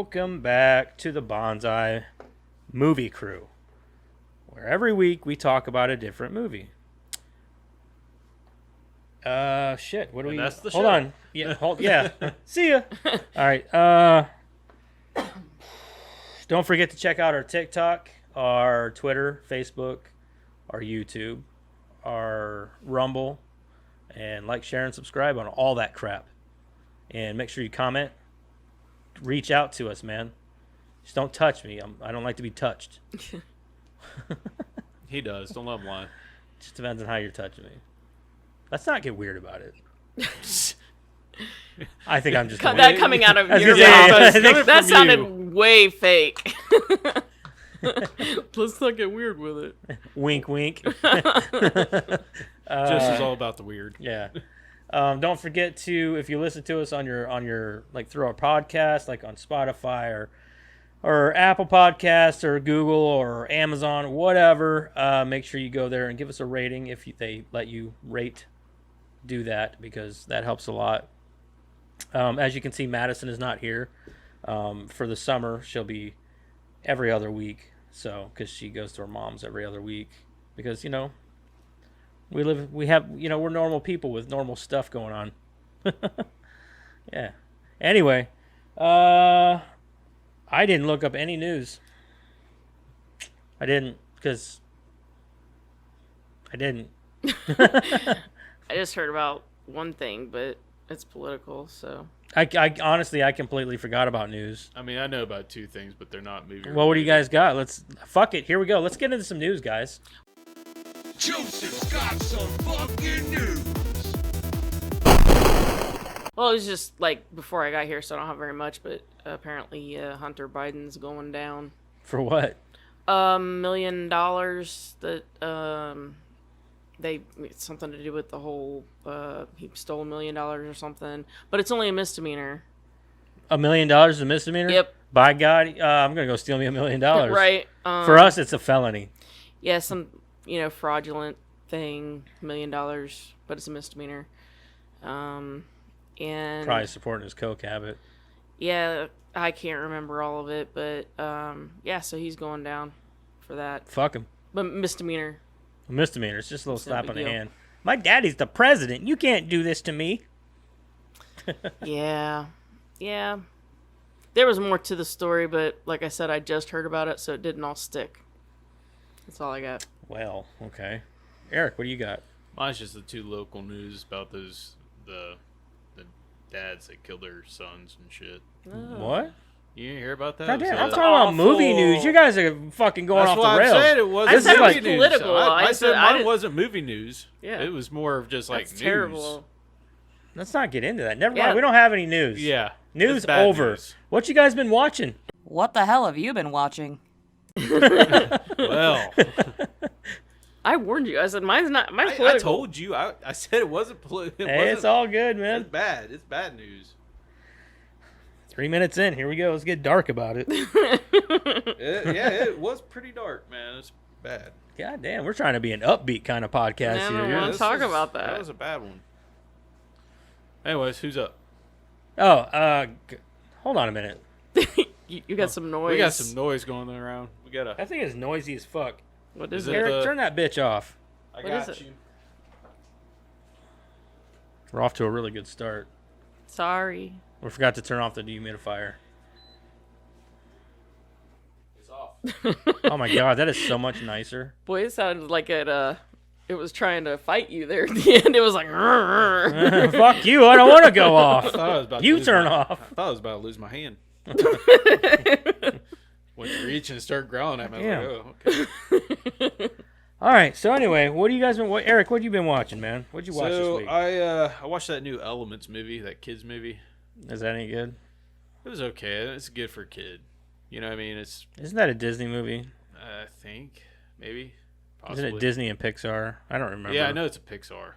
Welcome back to the Bonsai Movie Crew, where every week we talk about a different movie. Shit. What do we? That's the hold show. on. Yeah. See ya. All right. Don't forget to check out our TikTok, our Twitter, Facebook, our YouTube, our Rumble, and like, share, and subscribe on all that crap. And make sure you comment. Reach out to us, man. Just don't touch me. I don't like to be touched. He does. Don't let him lie. Just depends on how you're touching me. Let's not get weird about it. I think I'm just that coming out of your Yeah, mouth. yeah. That sounded way fake. Let's not get weird with it. wink, wink. Just is all about the weird. Yeah. Don't forget to, if you listen to us on your like through our podcast, like on Spotify or Apple Podcasts or Google or Amazon, whatever, make sure you go there and give us a rating if they let you rate. Do that because that helps a lot. As you can see, Madison is not here for the summer. She'll be every other week, so because she goes to her mom's every other week because we're normal people with normal stuff going on. Yeah. Anyway, I didn't look up any news. I didn't because I didn't. I just heard about one thing, but it's political, so. I honestly, I completely forgot about news. I mean, I know about two things, but they're not movie. Well, what do you guys got? Fuck it. Here we go. Let's get into some news, guys. Joseph's got some fucking news. Well, it was just like before I got here, so I don't have very much, but apparently Hunter Biden's going down. For what? $1 million that it's something to do with the whole he stole $1 million or something, but it's only a misdemeanor. $1 million is a misdemeanor? Yep. By God, I'm gonna go steal me $1 million. Right. For us, it's a felony. Yeah, some fraudulent thing, $1 million, but it's a misdemeanor. And Probably supporting his coke habit. yeah, I can't remember all of it, but yeah, so he's going down for that. Fuck him. But misdemeanor. A misdemeanor. It's just a little It's no slap big on the deal. hand. My daddy's the president. You can't do this to me. Yeah. There was more to the story, but like I said, I just heard about it, so it didn't all stick. That's all I got. Well, okay. Eric, what do you got? Mine's just the two local news about the dads that killed their sons and shit. What? You didn't hear about that? Goddamn, It I'm was, talking about movie awful. news. You guys are fucking going That's off why the rails. I said it wasn't I said it was movie news. political. I I said said- I mine didn't- wasn't movie news. Yeah. It was more of just like That's news. terrible. Let's not get into that. Never Yeah. mind. We don't have any news. Yeah. News it's bad over. news. What you guys been watching? What the hell have you been watching? Well, I warned you. I said mine's I political. told you. I said it wasn't political. Hey, it's all good, man. It's bad. It's bad news. 3 minutes in. Here we go. Let's get dark about it. It was pretty dark, man. It's bad. God damn. We're trying to be an upbeat kind of podcast Yeah, I here. don't You're- wanna This talk was- about that. That was a bad one. Anyways, who's up? Hold on a minute. you got some noise. We got some noise going around. We got a. That thing is noisy as fuck. What is Is it? it- Eric, turn that bitch off. I What got is it? you. We're off to a really good start. Sorry. We forgot to turn off the dehumidifier. It's off. Oh my god, that is so much nicer. Boy, it sounded like it was trying to fight you there at the end. It was like Fuck you, I don't want to go I off. thought I was about to You lose turn my- off. I thought I was about to lose my hand. Went to reach and start growling at me. I was like, oh, okay. Alright, so anyway, what you guys been Eric, what you been watching, man? What'd you watch this So week? I watched that new Elements movie, that kids movie. Is that any good? It was okay. It's good for a kid. You know what I mean? It's Isn't that a Disney movie? I think maybe possibly. Isn't it Disney and Pixar? I don't remember. Yeah, I know it's a Pixar.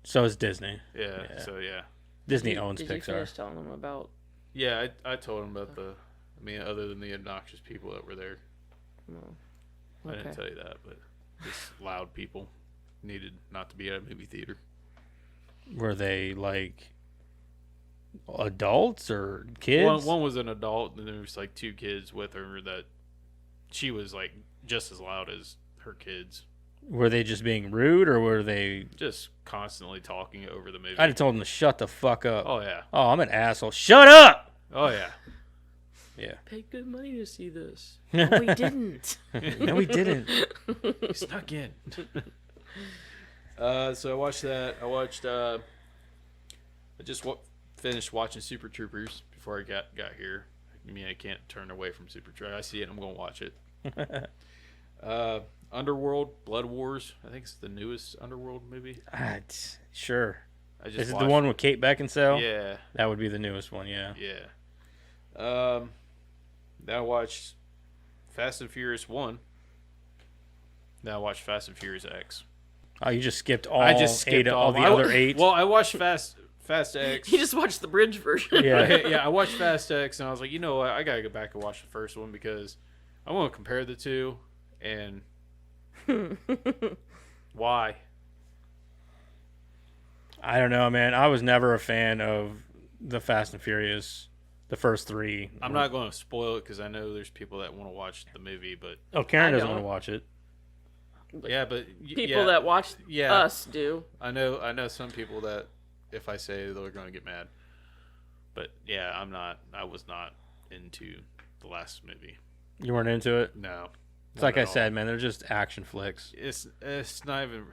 So is Disney. Yeah. Yeah. So yeah. Disney owns Did you Pixar. finish telling them about? Yeah, I told him about the. I mean, other than the obnoxious people that were there, I didn't okay. tell you that, but just loud people needed not to be at a movie theater. Were they like adults or kids? One was an adult, and there was like 2 kids with her that she was like just as loud as her kids. Were they just being rude, or were they Just constantly talking over the movie. I'd have told them to shut the fuck up. Oh yeah. Oh, I'm an asshole. Shut up! Oh yeah. Yeah. Paid good money to see this. No, we didn't. No, we didn't. He snuck in. So I watched that. I just finished watching Super Troopers before I got here. I mean, I can't turn away from Super Troopers. I see it, I'm going to watch it. Underworld, Blood Wars. I think it's the newest Underworld movie. Sure. I just Is it the watched one with Kate Beckinsale? Yeah. That would be the newest one, yeah. Yeah. Then I watched Fast and Furious 1. Then I watched Fast and Furious X. Oh, you just skipped all I just skipped all the other 8? Well, I watched Fast X. He just watched the bridge version. Yeah. Yeah, I watched Fast X, and I was like, you know what? I gotta go back and watch the first one because I want to compare the two. And why? I don't know, man. I was never a fan of the Fast and Furious, the first 3. I'm not going to spoil it because I know there's people that want to watch the movie, but Oh, Karen I doesn't don't. want to watch it. yeah, but People that watch us do. I know some people that if I say they're going to get mad. But yeah, I was not into the last movie. You weren't into it? No. It's like I said, man. They're just action flicks. It's not even.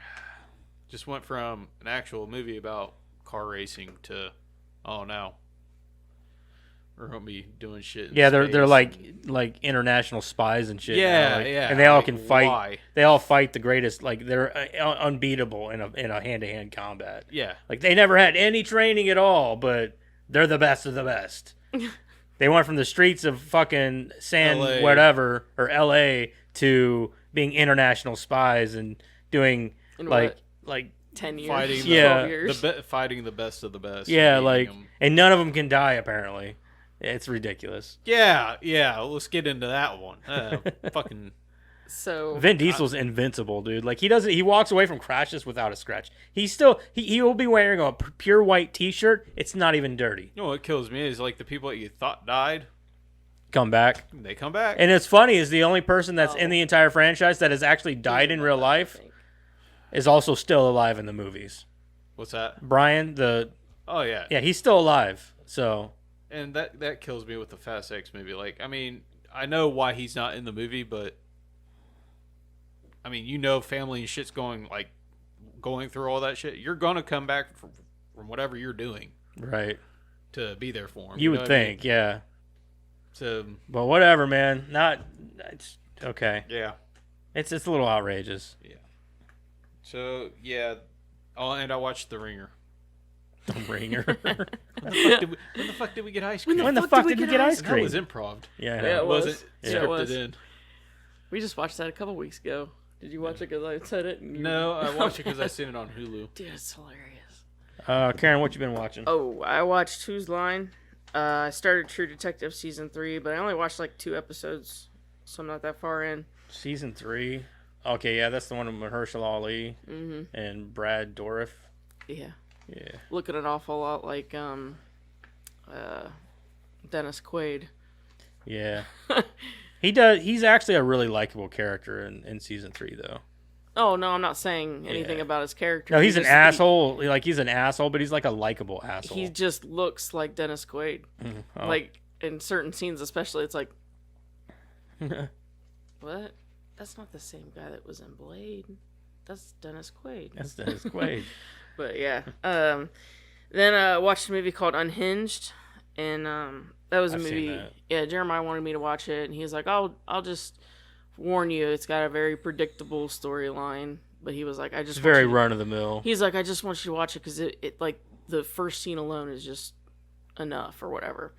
Just went from an actual movie about car racing to, oh no, we're gonna be doing shit. In Yeah, they're space like international spies and shit. Yeah, now. Like, yeah. And they all Like, can fight. why? They all fight the greatest. Like they're unbeatable in a hand-to-hand combat. Yeah, Like they never had any training at all, but they're the best of the best. They went from the streets of fucking San LA. whatever or LA to being international spies and doing In like 10 years. fighting the, Yeah. 12 years. fighting the best of the best. yeah, and like beating 'em. and none of them can die apparently. It's ridiculous. Yeah. Let's get into that one. Fucking So Vin Diesel's invincible, dude. Like he walks away from crashes without a scratch. He's still he will be wearing a pure white T-shirt. It's not even dirty. you know what kills me is like the people that you thought died, Come back. they come back. And it's funny is the only person that's in the entire franchise that has actually died in real life is also still alive in the movies. What's that? Brian, Oh yeah. he's still alive. So And that kills me with the Fast X movie. Like, I mean, I know why he's not in the movie, but I mean, you know, family and shit's going through all that shit. You're gonna come back from whatever you're doing right, to be there for him. you know would what I mean? think, yeah. So But whatever, man. It's okay. yeah. It's a little outrageous. So yeah. Oh, and I watched The Ringer. The Ringer. When the fuck did we get ice cream? When the fuck did we get ice That cream? was improv. Yeah, I Yeah, know. it was. Wasn't Yeah, scripted it was. in. we just watched that a couple weeks ago. Did you watch it because I said it? And you... No, I watched it because I seen it on Hulu. Dude, it's hilarious. Karen, what you been watching? Oh, I watched Whose Line. I started True Detective season 3, but I only watched like 2 episodes, so I'm not that far in. Season 3. Okay, yeah, that's the one with Mahershala Ali and Brad Dourif. Yeah, Yeah. looking an awful lot like Dennis Quaid. Yeah. He's actually a really likable character in season 3 though. Oh no, I'm not saying anything Yeah. about his character. No, He he's an just- asshole. He's an asshole, but he's like a likable asshole. He just looks like Dennis Quaid. Oh. Like in certain scenes, especially, it's like, what? That's not the same guy that was in Blade. That's Dennis Quaid. That's Dennis Quaid. But yeah. Then I watched a movie called Unhinged, and that was a I've seen movie. that. Yeah, Jeremiah wanted me to watch it, and he was like, "I'll just warn you, it's got a very predictable storyline." But he was like, "I just It's want very you to-" run of the mill. He's like, "I just want you to watch it because it like the first scene alone is just enough or whatever."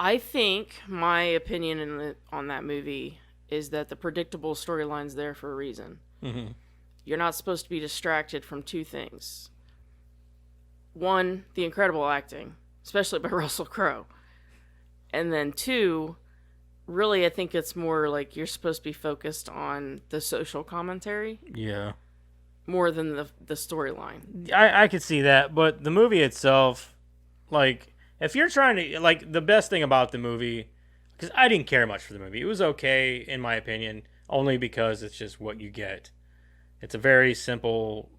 I think my opinion on that movie is that the predictable storyline's there for a reason. Mm-hmm. You're not supposed to be distracted from 2 things. One, the incredible acting, especially by Russell Crowe. And then 2, really I think it's more like you're supposed to be focused on the social commentary Yeah. more than the storyline. I could see that, but the movie itself, Like, if you're trying to, like, the best thing about the movie, because I didn't care much for the movie. It was okay, in my opinion, only because it's just what you get. It's a very simple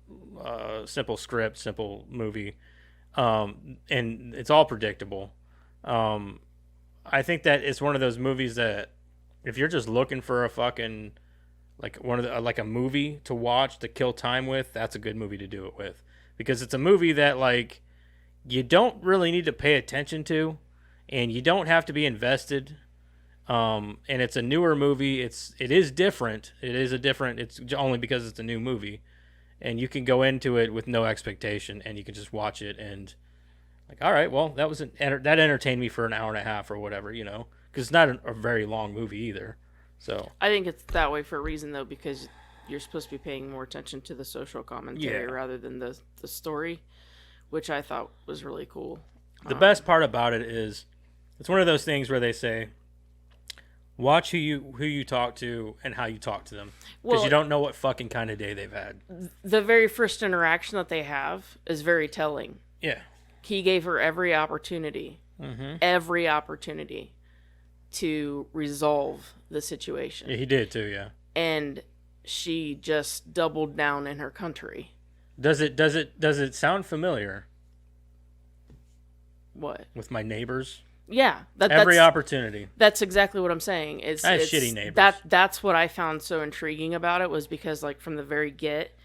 script, simple movie, and it's all predictable. I think that it's one of those movies that if you're just looking for a fucking like a movie to watch to kill time with, that's a good movie to do it with, because it's a movie that like you don't really need to pay attention to, and you don't have to be invested. And it's a newer movie. It is different. It's only because it's a new movie, and you can go into it with no expectation, and you can just watch it and like, all right, well, that entertained me for an hour and a half or whatever, because it's not a very long movie either. So I think it's that way for a reason, though, because you're supposed to be paying more attention to the social commentary rather than the story, which I thought was really cool. The best part about it is it's one of those things where they say, watch who you talk to and how you talk to them, because you don't know what fucking kind of day they've had. The very first interaction that they have is very telling. Yeah. He gave her every opportunity to resolve the situation. Yeah, he did too, yeah. And she just doubled down in her country. Does it sound familiar? What? With my neighbors? Yeah, every opportunity. That's exactly what I'm saying. I have shitty neighbors. That's what I found so intriguing about it, was because like from the very get,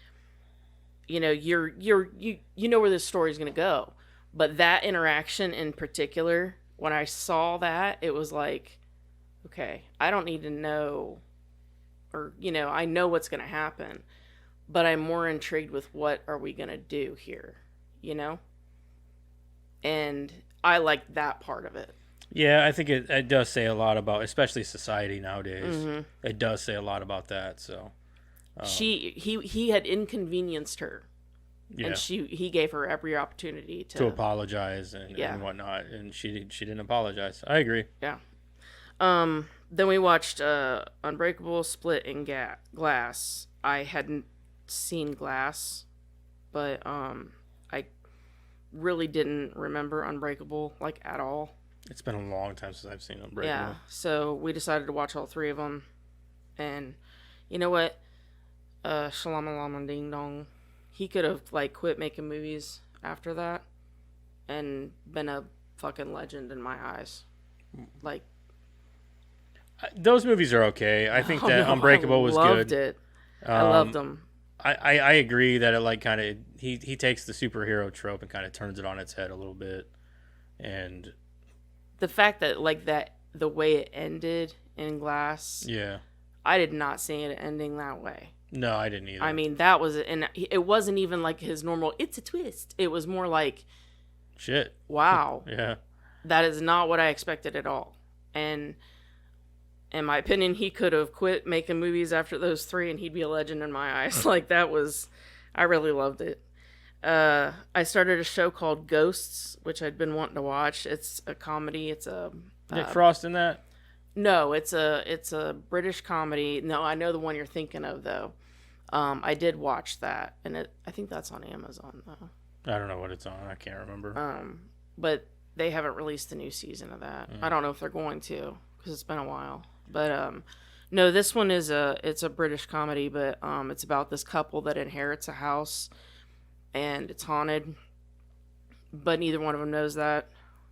you know where this story is going to go. But that interaction in particular, when I saw that, it was like, okay, I don't need to know, or, I know what's going to happen, but I'm more intrigued with what are we going to do here, And I like that part of it. Yeah, I think it does say a lot about, especially society nowadays. Mm-hmm. It does say a lot about that, so. He had inconvenienced her. Yeah. And he gave her every opportunity to apologize and whatnot, and she didn't apologize. I agree. Yeah. Then we watched Unbreakable, Split, and Glass. I hadn't seen Glass, but I really didn't remember Unbreakable like at all. It's been a long time since I've seen Unbreakable. Yeah. So we decided to watch all three of them, and you know what? Shalamalama Ding Dong. He could have like quit making movies after that and been a fucking legend in my eyes. Like, those movies are okay. I think that Unbreakable was good. I loved it. I loved them. I agree that it like kind of he takes the superhero trope and kind of turns it on its head a little bit, and the fact that like that the way it ended in Glass. Yeah. I did not see it ending that way. No, I didn't either. I mean, that was, and it wasn't even like his normal, it's a twist. It was more like, shit. Wow. Yeah. That is not what I expected at all. And in my opinion, he could have quit making movies after those three and he'd be a legend in my eyes. Like that was, I really loved it. I started a show called Ghosts, which I'd been wanting to watch. It's a comedy. It's a Nick Frost in that? No, it's a British comedy. No, I know the one you're thinking of though. I did watch that, and I think that's on Amazon though. I don't know what it's on. I can't remember. But they haven't released a new season of that. I don't know if they're going to, because it's been a while. But no, this one it's a British comedy, but it's about this couple that inherits a house, and it's haunted. But neither one of them knows that,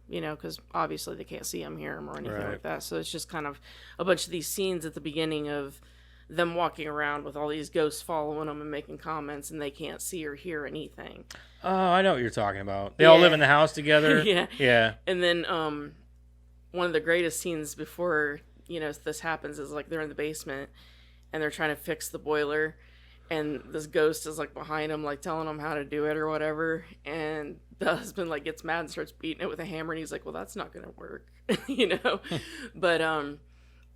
because obviously they can't see them, hear them, or anything like that. So it's just kind of a bunch of these scenes at the beginning of them walking around with all these ghosts following them and making comments, and they can't see or hear anything. Oh, I know what you're talking about. They all live in the house together. Yeah. And then one of the greatest scenes before this happens is like they're in the basement and they're trying to fix the boiler, and this ghost is like behind them, like telling them how to do it or whatever. And the husband like gets mad and starts beating it with a hammer, and he's like, "Well, that's not gonna work," But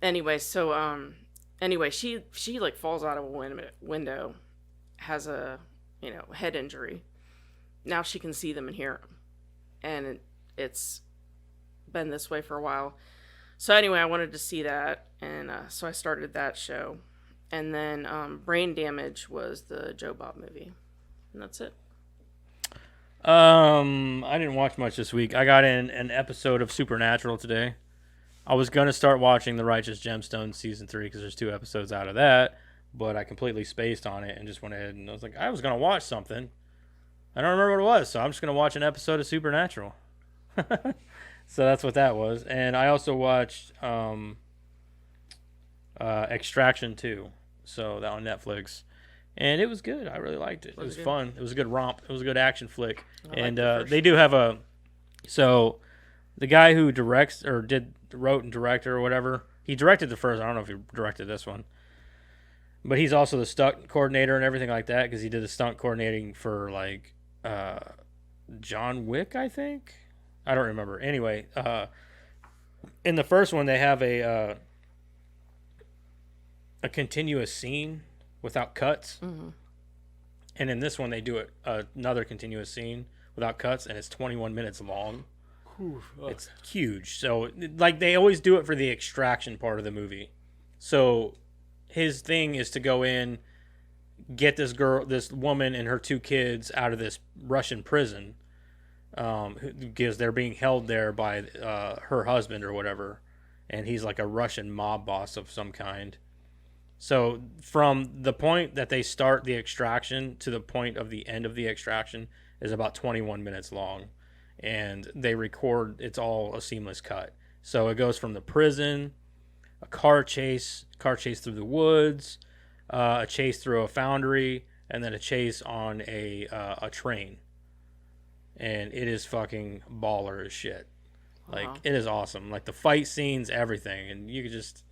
anyway, so anyway, she like falls out of a window, has a head injury. Now she can see them and hear them, and it's been this way for a while. So anyway, I wanted to see that, and so I started that show. And then Brain Damage was the Joe Bob movie. And that's it. I didn't watch much this week. I got in an episode of Supernatural today. I was gonna start watching The Righteous Gemstones season 3 because there's 2 episodes out of that, but I completely spaced on it and just went ahead and I was like, I was gonna watch something. I don't remember what it was, so I'm just gonna watch an episode of Supernatural. So that's what that was, and I also watched Extraction 2, so that on Netflix. And it was good. I really liked it. It was fun. It was a good romp. It was a good action flick. And they do have a... So, the guy who directs, or wrote and directed or whatever, he directed the first. I don't know if he directed this one. But he's also the stunt coordinator and everything like that, because he did the stunt coordinating for, like, John Wick, I think? I don't remember. Anyway, in the first one, they have a continuous scene without cuts. Mm-hmm. And in this one, they do another continuous scene without cuts, and it's 21 minutes long. It's huge. So, like, they always do it for the extraction part of the movie. So, his thing is to go in, get this woman and her 2 kids out of this Russian prison, because they're being held there by her husband or whatever, and he's like a Russian mob boss of some kind. So from the point that they start the extraction to the point of the end of the extraction is about 21 minutes long. And they record, it's all a seamless cut. So it goes from the prison, a car chase through the woods, a chase through a foundry, and then a chase on a train. And it is fucking baller as shit. Like, Wow. It is awesome. Like, the fight scenes, everything. And you could just...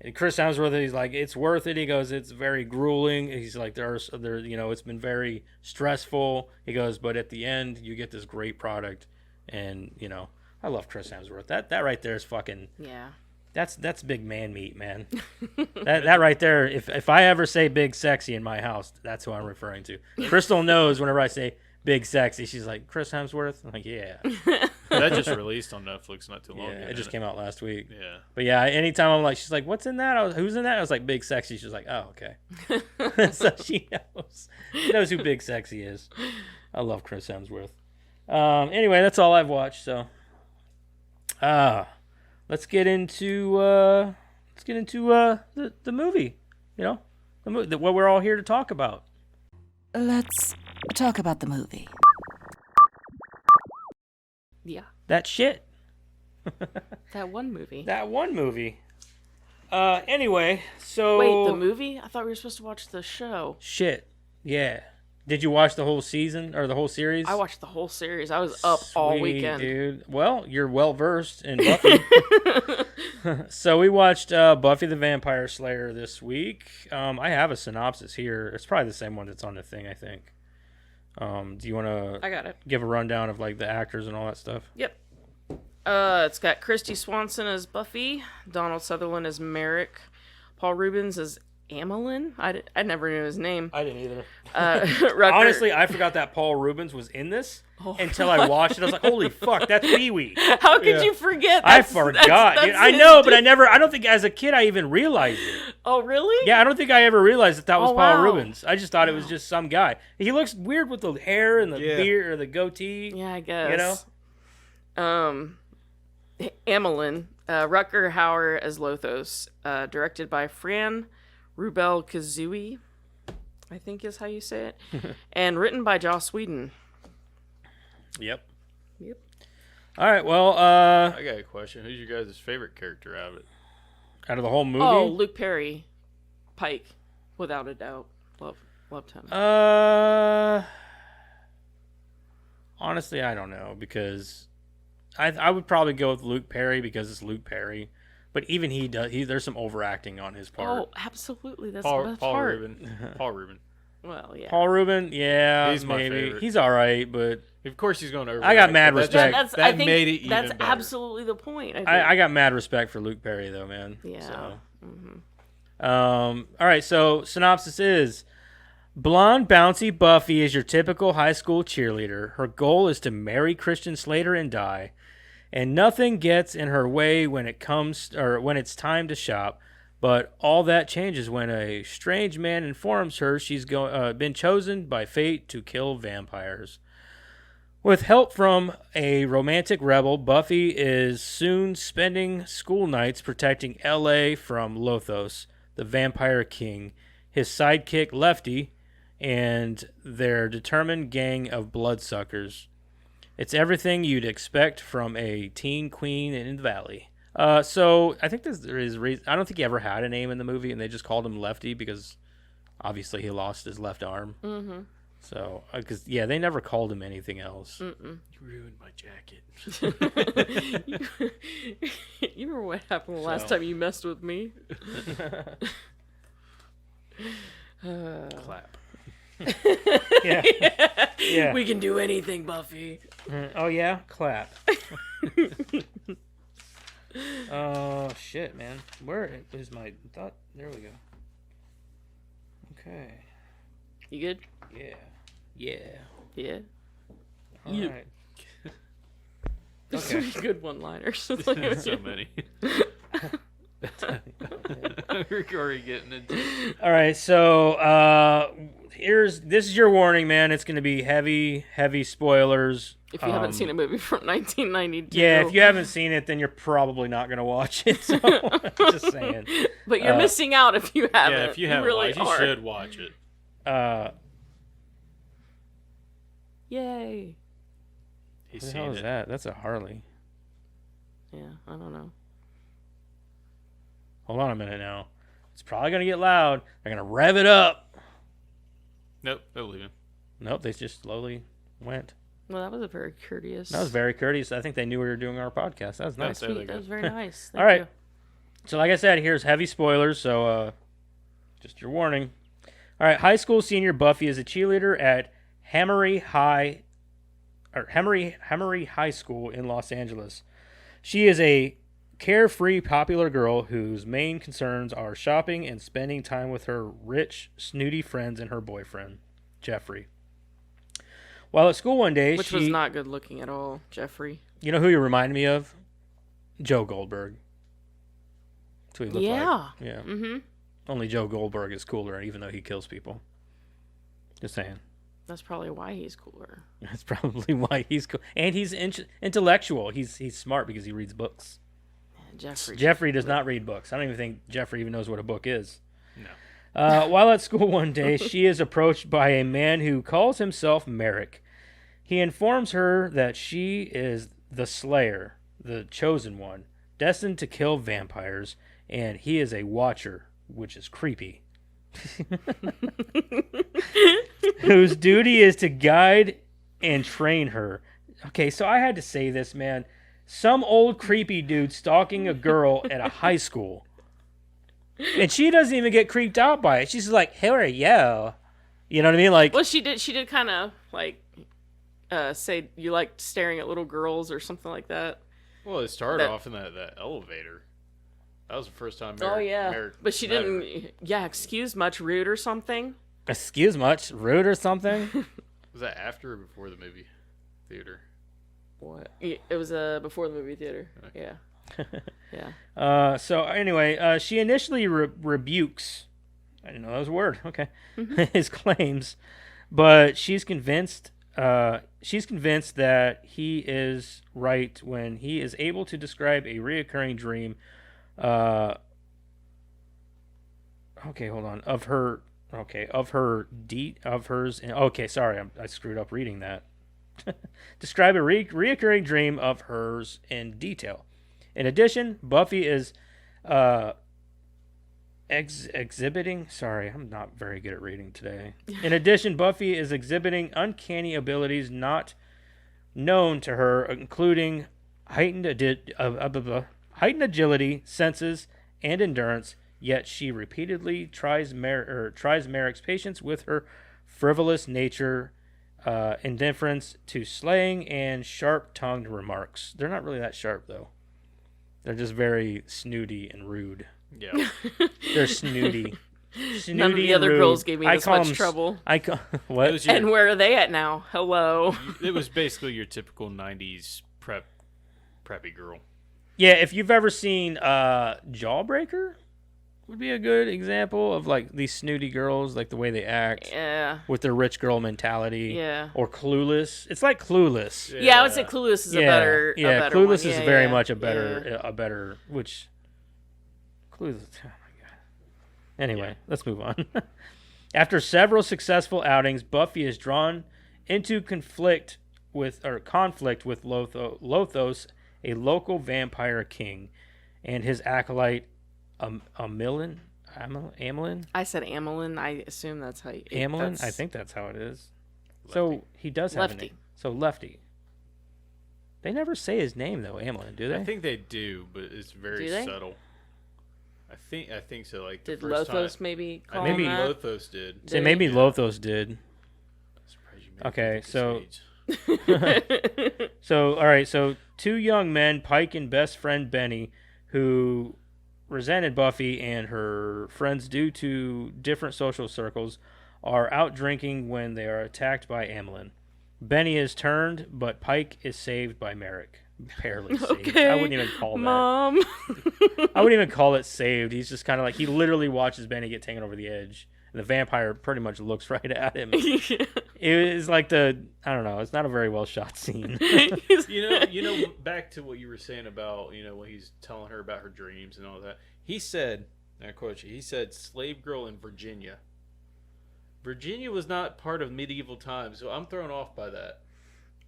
And Chris Hemsworth, he's like, it's worth it. He goes, it's very grueling. He's like, it's been very stressful. He goes, but at the end, you get this great product. And, I love Chris Hemsworth. That right there is fucking... Yeah. That's big man meat, man. that right there, if I ever say big sexy in my house, that's who I'm referring to. Crystal knows whenever I say big sexy, she's like, Chris Hemsworth? I'm like, yeah. That just released on Netflix not too long ago. Yeah, it just came out last week. Yeah. But yeah, anytime I'm like, she's like, what's in that? Who's in that? I was like, big sexy. She's like, oh, okay. So she knows. She knows who big sexy is. I love Chris Hemsworth. Anyway, that's all I've watched. So, let's get into the movie. What we're all here to talk about. Let's talk about the movie. Yeah. That shit. That one movie. That one movie. Anyway, so... Wait, the movie? I thought we were supposed to watch the show. Shit. Yeah. Did you watch the whole season or the whole series? I watched the whole series. I was up all Sweet, weekend. Dude. Well, you're well versed in Buffy. So we watched Buffy the Vampire Slayer this week. I have a synopsis here. It's probably the same one that's on the thing, I think. Do you want to I got it. give a rundown of like the actors and all that stuff? Yep. It's got Christy Swanson as Buffy, Donald Sutherland as Merrick, Paul Rubens as Amelin. I never knew his name. I didn't either. Rucker, Honestly, I forgot that Paul Rubens was in this until I watched it. I was like, holy fuck, that's Pee Wee. how could you forget? I forgot. Dude. I know, but I don't think as a kid I even realized it. Oh, really? Yeah, I don't think I ever realized that was Oh, Paul wow. Rubens. I just thought it was just some guy. He looks weird with the hair and the beard or the goatee. Yeah, I guess. Amelin, Rutger Hauer as Lothos, directed by Fran Rubel Kazooie, I think is how you say it, and written by Joss Whedon. Yep. Yep. All right, well, I got a question. Who's your guys' favorite character out of it? out of the whole movie? Oh, Luke Perry, Pike, without a doubt. Loved him. Honestly, I don't know, because I would probably go with Luke Perry because it's Luke Perry. But even there's some overacting on his part. Oh, absolutely. That's the Paul best part. Rubin. Paul Rubin. Well, yeah. Paul Rubin, yeah, He's my maybe. favorite. He's all right, but Of course he's going to overact. I got mad but respect. That's, That I think made it even that's better. absolutely the point. I think. I got mad respect for Luke Perry, though, man. Yeah. So. Mm-hmm. All right, so synopsis is: blonde, bouncy Buffy is your typical high school cheerleader. Her goal is to marry Christian Slater and die, and nothing gets in her way when it's time to shop. But all that changes when a strange man informs her she's been chosen by fate to kill vampires. With help from a romantic rebel, Buffy is soon spending school nights protecting L.A. from Lothos, the Vampire King, his sidekick Lefty, and their determined gang of bloodsuckers. It's everything you'd expect from a teen queen in the valley. So I think there is reason. I don't think he ever had a name in the movie, and they just called him Lefty because obviously he lost his left arm. Mm-hmm. So, because they never called him anything else. Mm-mm. You ruined my jacket. You remember what happened the last time you messed with me? Clap. Yeah. Yeah. We can do anything, Buffy. Oh yeah, clap. Oh shit, man. Where is my thought? There we go. Okay. You good? Yeah. Yeah. Yeah. All You- right. There's so many good one-liners. So many. We're already getting into it. All right. So this is your warning, man. It's going to be heavy spoilers. If you haven't seen a movie from 1992. Yeah, if you haven't seen it, then you're probably not going to watch it. So just saying. But you're missing out if you haven't. Yeah, if you haven't really watched, you should watch it. Yay. He's What the seen hell is it. that? That's a Harley. Yeah, I don't know. Hold on a minute now. It's probably going to get loud. They're going to rev it up. Nope, they'll leave him. Nope, they just slowly went. Well, that was a very courteous. That was very courteous. I think they knew we were doing our podcast. That was nice. there they sweet. go. That was very nice. All right. So like I said, here's heavy spoilers, so just your warning. All right, high school senior Buffy is a cheerleader at Hemery High School in Los Angeles. She is a carefree, popular girl whose main concerns are shopping and spending time with her rich, snooty friends and her boyfriend, Jeffrey. While at school one day, Which was not good looking at all, Jeffrey. You know who you remind me of? Joe Goldberg. That's who he looked like. Yeah. Mm-hmm. Only Joe Goldberg is cooler, even though he kills people. Just saying. That's probably why he's cooler. That's probably why he's cool. And he's intellectual. He's smart because he reads books. Jeffrey does not read books. I don't even think Jeffrey even knows what a book is. No. While at school one day, she is approached by a man who calls himself Merrick. He informs her that she is the Slayer, the chosen one, destined to kill vampires, and he is a watcher, which is creepy. Whose duty is to guide and train her. Okay, so I had to say this, man. Some old creepy dude stalking a girl at a high school. And she doesn't even get creeped out by it. She's like, "How are you?" You know what I mean? Like, Well, she did kind of like say you like staring at little girls or something like that. Well, it started off in that elevator. That was the first time. Merrick But she met her. didn't. Yeah, excuse much rude or something. excuse much, rude or something. Was that after or before the movie theater? What? It was before the movie theater. Yeah. Yeah. So anyway, she initially rebukes. I didn't know that was a word. Okay, his claims, but she's convinced. She's convinced that he is right when he is able to describe a reoccurring dream. Okay, hold on. Of hers. Okay, sorry, I screwed up reading that. Describe a reoccurring dream of hers in detail. In addition, Buffy is exhibiting. Sorry, I'm not very good at reading today. In addition, Buffy is exhibiting uncanny abilities not known to her, including heightened agility, senses, and endurance. Yet she repeatedly tries Merrick's patience with her frivolous nature, indifference to slaying, and sharp-tongued remarks. They're not really that sharp, though. They're just very snooty and rude. Yeah. They're snooty. None of the other girls gave me this much trouble. What? It was your- And where are they at now? Hello. It was basically your typical '90s preppy girl. Yeah, if you've ever seen Jawbreaker would be a good example of like these snooty girls, like the way they act Yeah. with their rich girl mentality. Yeah. Or Clueless. It's like Clueless. Yeah, I would say Clueless is a better. Yeah, a better Clueless one. is Yeah, very yeah. much a better. Which Clueless. Oh my god. Anyway, let's move on. After several successful outings, Buffy is drawn into conflict with Lothos, a local vampire king, and his acolyte Amelin. I said Amelin. I assume that's how you. Amelin. I think that's how it is. So he does have a Lefty. name. So Lefty. They never say his name though, Amelin, do they? I think they do, but it's very Do they? subtle. I think so. Like the Did first Lothos time, maybe call maybe him that? Lothos did. So maybe Lothos did. Surprised you made Okay, me think so- of Sage. So, all right. So, two young men, Pike and best friend Benny, who resented Buffy and her friends due to different social circles, are out drinking when they are attacked by Amelin. Benny is turned, but Pike is saved by Merrick. Barely saved. Okay, I wouldn't even call that. Mom. I wouldn't even call it saved. He's just kind of like, he literally watches Benny get taken over the edge. And the vampire pretty much looks right at him. It is like I don't know, it's not a very well shot scene. You know, back to what you were saying about, when he's telling her about her dreams and all that. He said, and I quote you, he said, "Slave girl in Virginia." Virginia was not part of medieval times, so I'm thrown off by that.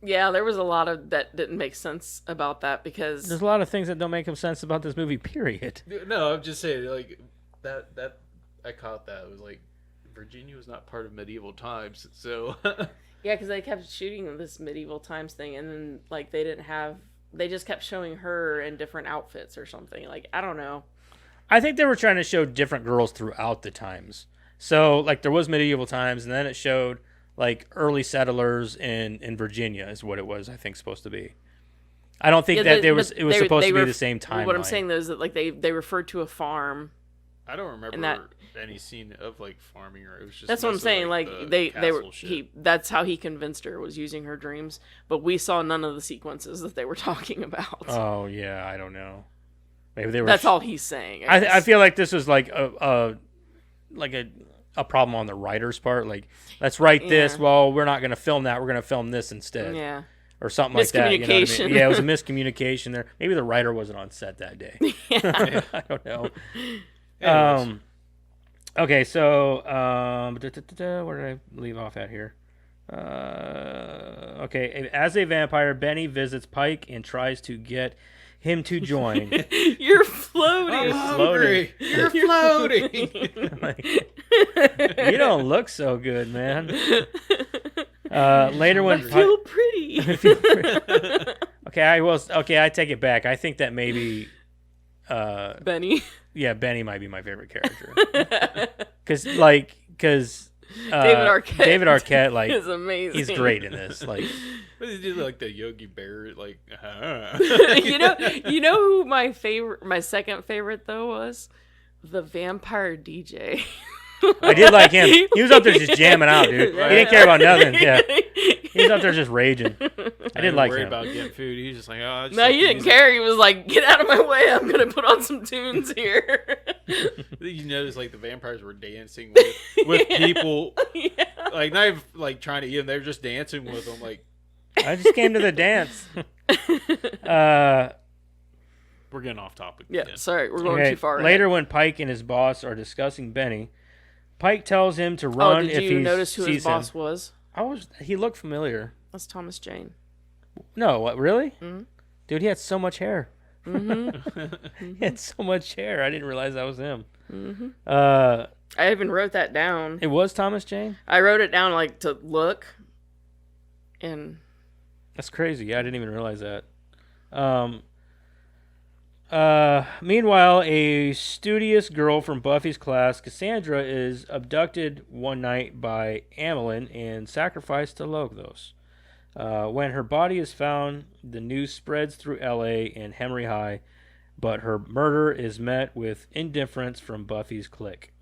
Yeah, there was a lot of that didn't make sense about that because There's a lot of things that don't make sense about this movie, period. No, I'm just saying, like, that I caught that. It was like, Virginia was not part of medieval times, so... yeah, because they kept shooting this medieval times thing, and then like they just kept showing her in different outfits or something. Like, I don't know. I think they were trying to show different girls throughout the times. So, like, there was medieval times, and then it showed, like, early settlers in Virginia is what it was, I think, supposed to be. I don't think it was supposed to be the same timeline. What I'm saying, though, is that, like, they referred to a farm. I don't remember any scene of, like, farming, or it was just... That's what I'm saying. Like, they were... Shit. That's how he convinced her, was using her dreams. But we saw none of the sequences that they were talking about. Oh, yeah, I don't know. Maybe they were... That's all he's saying. I feel like this was, like, a problem on the writer's part. Like, let's write this. Well, we're not going to film that. We're going to film this instead. Yeah. Or something like that. You know what I Miscommunication. mean? Yeah, it was a miscommunication there. Maybe the writer wasn't on set that day. I don't know. Okay, so where did I leave off at here? Okay, as a vampire, Benny visits Pike and tries to get him to join. You're floating. I'm hungry. You're floating. Like, you don't look so good, man. Later when I feel pretty. Okay, I take it back. I think that maybe Benny. yeah, Benny might be my favorite character. Because David Arquette. like, is amazing. he's great in this. Like, But he did, like, the Yogi Bear, like... you know who my second favorite though was? The vampire DJ. I did like him. He was up there just jamming out, dude. He didn't care about nothing. Yeah, he was up there just raging. I did like worry him. about getting food. He was just like, oh, I just No, like you didn't music. care. He was like, "Get out of my way! I'm gonna put on some tunes here." You notice, like, the vampires were dancing with people, Yeah. like, not even, like, trying to eat them. They were just dancing with them, like... I just came to the dance. We're getting off topic. Yeah, again. sorry, we're going Okay, too far. later when Pike and his boss are discussing Benny, Pike tells him to ahead. run Did if you he notice who his sees boss him. was? He looked familiar. That's Thomas Jane. No, what, really? Mhm. Dude, he had so much hair. Mm-hmm. He had so much hair. I didn't realize that was him. Mm-hmm. Uh, I even wrote that down. it was Thomas Jane? I wrote it down like to look, and That's crazy. Yeah, I didn't even realize that. Meanwhile, a studious girl from Buffy's class, Cassandra, is abducted one night by Amelin and sacrificed to Logos. When her body is found, the news spreads through LA and Henry High, but her murder is met with indifference from Buffy's clique.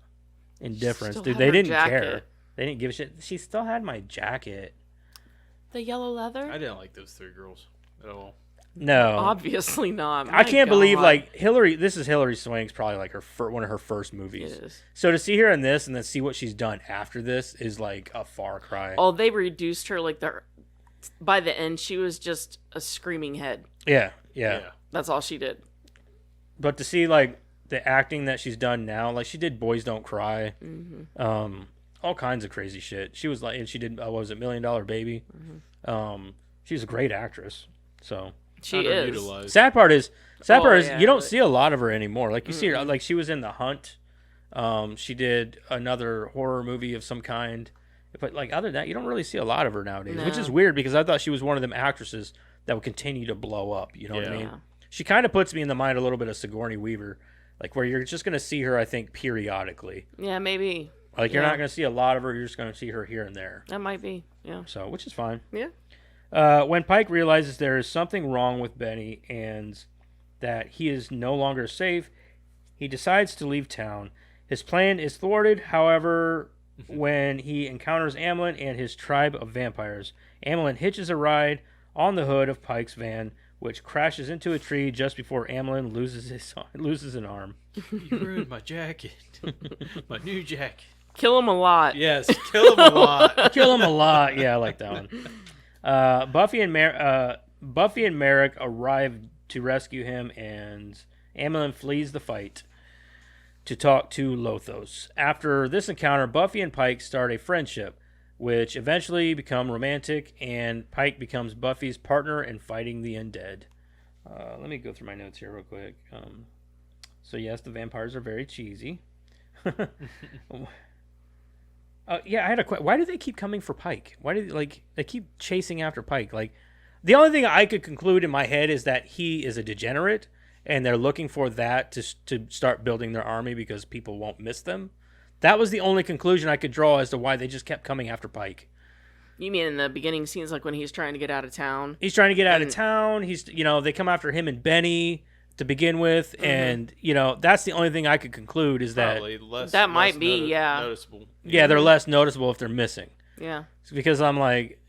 Indifference. Still Dude, had they her didn't jacket. care. They didn't give a shit. She still had my jacket. the yellow leather. I didn't like those three girls at all. No. Obviously not. I My can't believe, God. like, Hillary, this is Hillary Swank's probably, like, one of her first movies. It is. So to see her in this and then see what she's done after this is, like, a far cry. Oh, they reduced her like by the end, she was just a screaming head. Yeah. That's all she did. But to see, like, the acting that she's done now, like, she did Boys Don't Cry. All kinds of crazy shit. She was, like, and she did, what was it, $1 Million Baby? She's a great actress. So... She is. Underutilized. Sad part is yeah, you don't but- see a lot of her anymore. Like you see her, like she was in The Hunt. She did another horror movie of some kind. But like other than that, you don't really see a lot of her nowadays, which is No. weird because I thought she was one of them actresses that would continue to blow up. You know what I Yeah. mean? Yeah. She kind of puts me in the mind a little bit of Sigourney Weaver, like where you're just going to see her, I think, periodically. Yeah, maybe. Like you're Yeah. not going to see a lot of her. You're just going to see her here and there. That might be. Yeah. So, which is fine. Yeah. When Pike realizes there is something wrong with Benny and that he is no longer safe, he decides to leave town. His plan is thwarted, however, when he encounters Amelin and his tribe of vampires. Amelin hitches a ride on the hood of Pike's van, which crashes into a tree just before Amelin loses an arm. You ruined my jacket. My new jacket. Kill him a lot. Yes, kill him a lot. Kill him a lot. Yeah, I like that one. Buffy and Merrick arrive to rescue him, and Amelin flees the fight to talk to Lothos. After this encounter, Buffy and Pike start a friendship, which eventually become romantic, and Pike becomes Buffy's partner in fighting the undead. Let me go through my notes here real quick. So yes, the vampires are very cheesy. Yeah, I had a question. Why do they keep coming for Pike? Why do they keep chasing after Pike? Like, the only thing I could conclude in my head is that he is a degenerate, and they're looking for that to start building their army because people won't miss them. That was the only conclusion I could draw as to why they just kept coming after Pike. You mean in the beginning scenes, like when he's trying to get out of town? He's trying to get out of town. He's, they come after him and Benny to begin with, and that's the only thing I could conclude is that Probably less. That might less be, yeah. noticeable. yeah, they're less noticeable if they're missing. Yeah. It's because I'm like,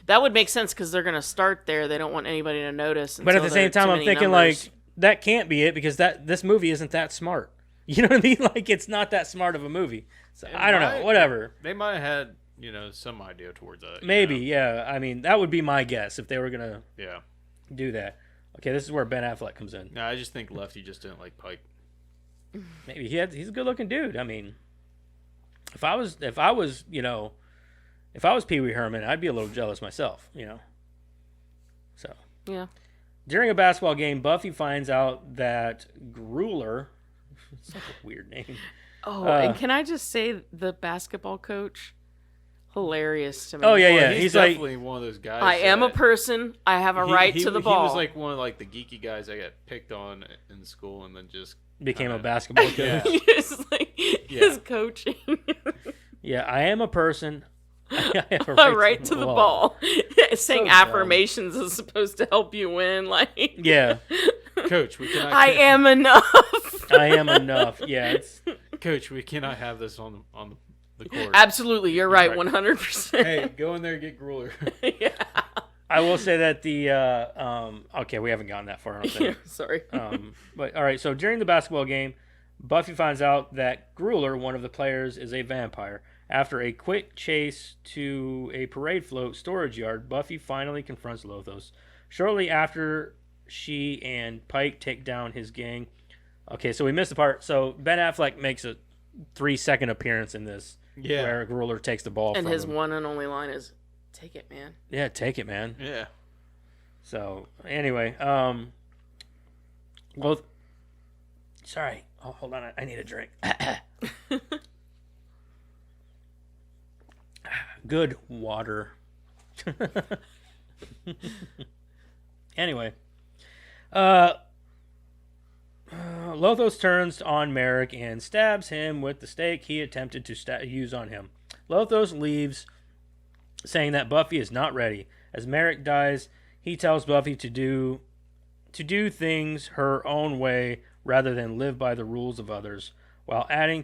That would make sense because they're going to start there. They don't want anybody to notice. but at the until same there are time, too I'm many thinking numbers. like that can't be it because this movie isn't that smart. You know what I mean? Like it's not that smart of a movie. So, I don't know. might- Whatever. They might have had, some idea towards that. Maybe. Yeah. I mean, that would be my guess if they were gonna Yeah. do that. Okay, this is where Ben Affleck comes in. No, I just think Lefty just didn't like Pike. Maybe he's a good-looking dude. I mean, if I was Pee Wee Herman, I'd be a little jealous myself. So Yeah. during a basketball game, Buffy finds out that Grueler, such a weird name. Oh, and can I just say the basketball coach? Hilarious to me. Oh yeah, Well, yeah. he's He's like, definitely one of those guys. I am a that- person. I have a right to the ball. He was like one of like the geeky guys that got picked on in school and then just became a kinda- basketball coach. Yeah. Just like his coaching. Yeah, I am a person. I have A right to the ball. Saying So dumb. affirmations is supposed to help you win. Like, Yeah, Coach, we cannot. I am enough. I am enough. Yeah, it's Coach, we cannot have this on the court. Absolutely, you're right. Right. 100%. Hey, go in there and get Grueler. Yeah. I will say that the okay, we haven't gotten that far. I don't think. Sorry. But all right, so during the basketball game, Buffy finds out that Grueler, one of the players, is a vampire. After a quick chase to a parade float storage yard, Buffy finally confronts Lothos. Shortly after, she and Pike take down his gang. Okay, so we missed the part. So Ben Affleck makes a 3-second appearance in this, Yeah. where Grueler takes the ball And from his him. one and only line is, "Take it, man." Yeah, take it, man. Yeah. So anyway, well, sorry. Oh, hold on. I need a drink. Good water. Anyway, Lothos turns on Merrick and stabs him with the stake he attempted to use on him. Lothos leaves, saying that Buffy is not ready. As Merrick dies, he tells Buffy to do things her own way rather than live by the rules of others, while adding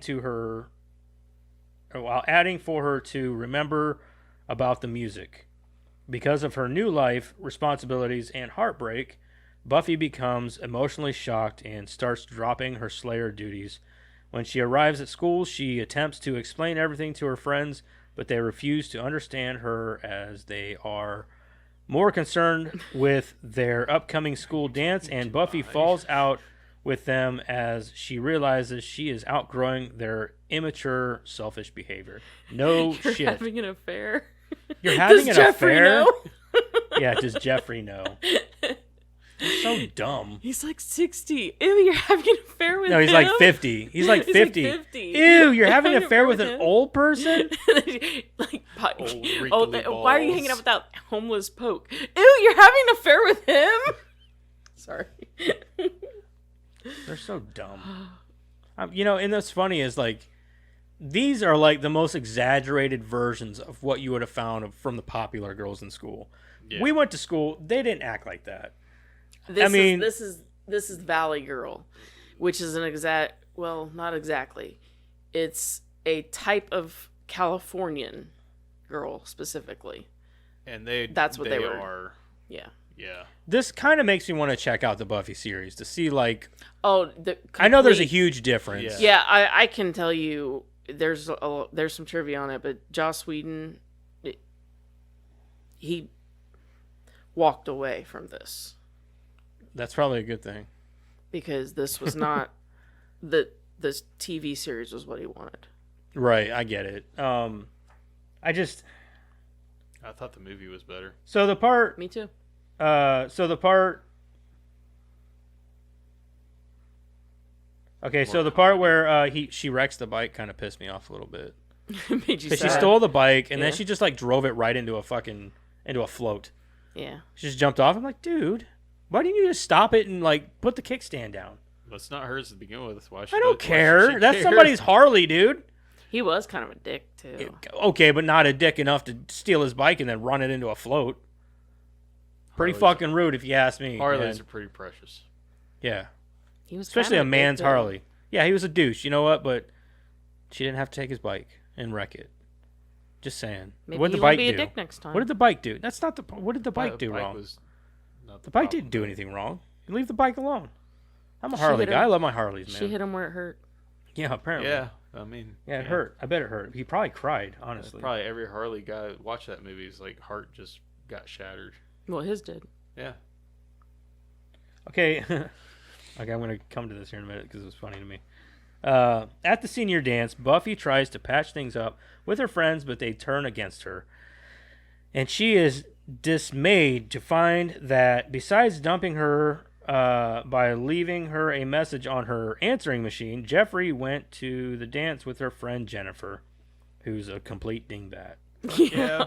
for her to remember about the music. Because of her new life, responsibilities, and heartbreak, Buffy becomes emotionally shocked and starts dropping her Slayer duties. When she arrives at school, she attempts to explain everything to her friends, but they refuse to understand her as they are more concerned with their upcoming school dance, and Buffy falls out with them as she realizes she is outgrowing their immature, selfish behavior. No You're shit. having an affair. You're having Does an Jeffrey affair? know? Yeah, does Jeffrey know? He's so dumb. He's like 60. Ew, you're having an affair with him? No, he's like 50. He's like 50. 50. Ew, you're having an Having affair with him? an old person? Like, Old oh, wrinkly why are you hanging out balls. with that homeless poke? Ew, you're having an affair with him? Sorry. They're so dumb. And what's funny is, like, these are, like, the most exaggerated versions of what you would have found from the popular girls in school. Yeah. We went to school. They didn't act like that. This is Valley Girl, which is not exactly. It's a type of Californian girl specifically. And That's what they were. are. Yeah. Yeah. This kind of makes me want to check out the Buffy series to see, like, Oh, I know there's a huge difference. Yeah, I can tell you there's some trivia on it, but Joss Whedon, he walked away from this That's probably a good thing. because this was not this TV series was what he wanted. Right, I get it. I thought the movie was better. so the part Me too. the part where she wrecks the bike kind of pissed me off a little bit. Made you Because she sad. stole the bike and then Yeah. she just, like, drove it right into a float. Yeah. She just jumped off. I'm like, dude, why didn't you just stop it and, like, put the kickstand down? Well, it's not hers to begin with. Why I don't care. That's somebody's Harley, dude. He was kind of a dick too. Okay, but not a dick enough to steal his bike and then run it into a float. Pretty Harleys- fucking rude if you ask me. Harleys man. are pretty precious. Yeah. He was Especially kinda a man's dick, though. Harley. Yeah, he was a douche. You know what? But she didn't have to take his bike and wreck it. Just saying. Maybe What did he the won't bike be a do? dick next time. What did the bike do? That's not the. What did the bike The do bike wrong? was not The bike problem. didn't do anything wrong. You leave the bike alone. I'm a She Harley hit him. guy. I love my Harleys, man. She hit him where it hurt. Yeah, apparently. Yeah, I mean, Yeah, it hurt. I bet it hurt. He probably cried, honestly. Probably every Harley guy that watched that movie is like heart just got shattered. Well, his did. Yeah. Okay. Okay, I'm going to come to this here in a minute because it was funny to me. At the senior dance, Buffy tries to patch things up with her friends, but they turn against her. And she is dismayed to find that besides dumping her by leaving her a message on her answering machine, Jeffrey went to the dance with her friend Jennifer, who's a complete dingbat. Yeah.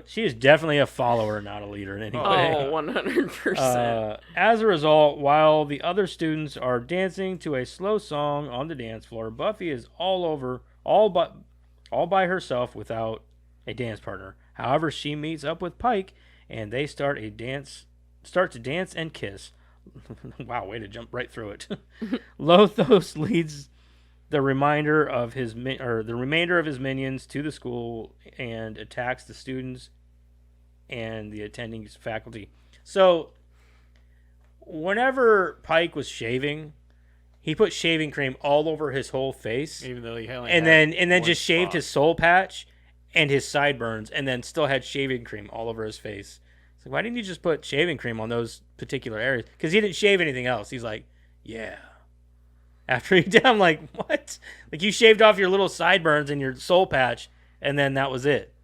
She is definitely a follower, not a leader in any way. Oh, 100%. As a result, while the other students are dancing to a slow song on the dance floor, Buffy is all by herself without a dance partner. However, she meets up with Pike, and they start to dance and kiss. Wow, way to jump right through it. Lothos leads the remainder of his minions to the school and attacks the students and the attending faculty. So, whenever Pike was shaving, he put shaving cream all over his whole face, Even though he had and then just shaved his soul patch and his sideburns, and then still had shaving cream all over his face. It's like, why didn't you just put shaving cream on those particular areas? Because he didn't shave anything else. He's like, yeah. After he did, I'm like, what? Like, you shaved off your little sideburns and your soul patch, and then that was it.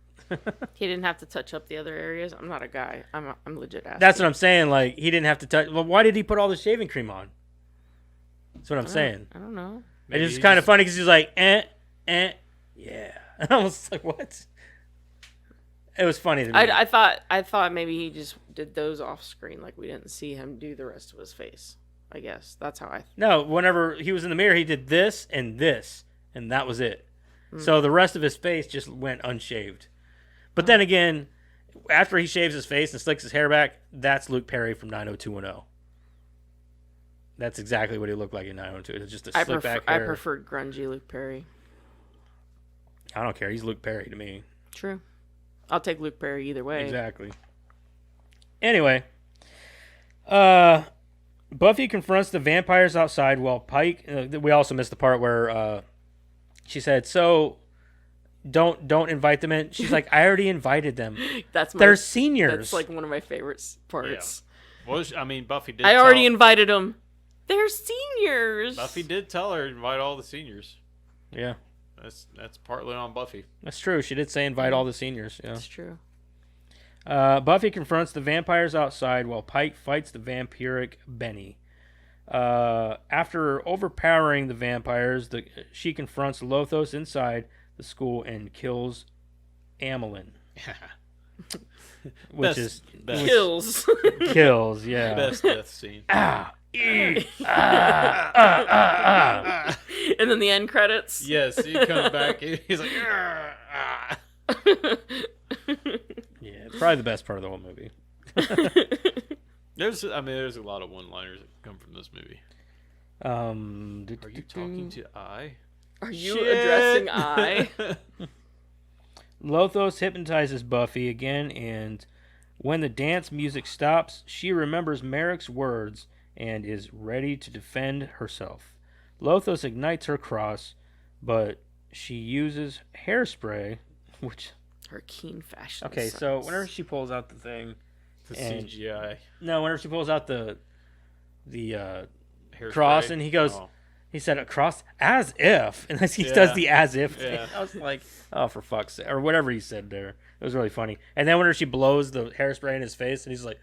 He didn't have to touch up the other areas. I'm not a guy. I'm legit asking. That's what I'm saying. Like, he didn't have to touch. Well, why did he put all the shaving cream on? That's what I'm saying. I don't know. It's just kind of funny because he's like, yeah. And I was like, what? It was funny to me. I thought maybe he just did those off screen, like we didn't see him do the rest of his face. I guess that's how I. No, whenever he was in the mirror, he did this, and that was it. So the rest of his face just went unshaved. But then again, after he shaves his face and slicks his hair back, that's Luke Perry from 90210. That's exactly what he looked like in 902. It's just a slick back I hair. preferred grungy Luke Perry. I don't care. He's Luke Perry to me. True. I'll take Luke Perry either way. Exactly. Anyway, Buffy confronts the vampires outside while Pike. We also missed the part where she said, "So don't invite them in." She's like, "I already invited them. They're seniors." That's like one of my favorite parts. Yeah. Well, I mean, Buffy did. I already invited them. They're seniors. Buffy did tell her to invite all the seniors. Yeah, that's partly on Buffy. that's true. She did say invite all the seniors. Yeah. That's true. Buffy confronts the vampires outside while Pike fights the vampiric Benny. After overpowering the vampires, she confronts Lothos inside the school and kills Amelin. Which best. Kills. Yeah. Best death scene. And And then the end credits. Yes, he comes back. He's like, yeah, it's probably the best part of the whole movie. There's a lot of one-liners that come from this movie. Are you talking to I? Are you addressing I? Lothos hypnotizes Buffy again, and when the dance music stops, she remembers Merrick's words and is ready to defend herself. Lothos ignites her cross, but she uses hairspray, which... Her keen fashion Okay, sense. so whenever she pulls out the thing... The CGI. No, whenever she pulls out the Hairspray. cross, and he goes... Oh. He said a cross as if, and he Yeah. does the as if thing. Yeah. I was like, oh, for fuck's sake, or whatever he said there. It was really funny. And then whenever she blows the hairspray in his face, and he's like,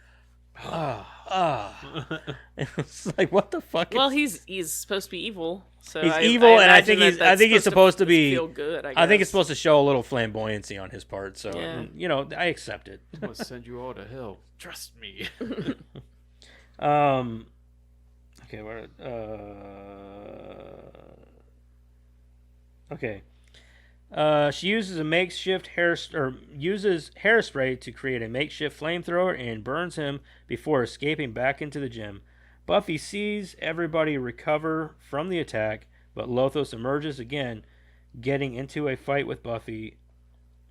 it's like, what the fuck? Well, he's supposed to be evil. So He's evil, and I think imagine he's supposed to be. feel good. I think it's supposed to show a little flamboyancy on his part. So Yeah. you know, I accept it. I'm gonna send you all to hell. Trust me. Okay, where? Okay. She uses hairspray to create a makeshift flamethrower and burns him before escaping back into the gym. Buffy sees everybody recover from the attack, but Lothos emerges again, getting into a fight with Buffy,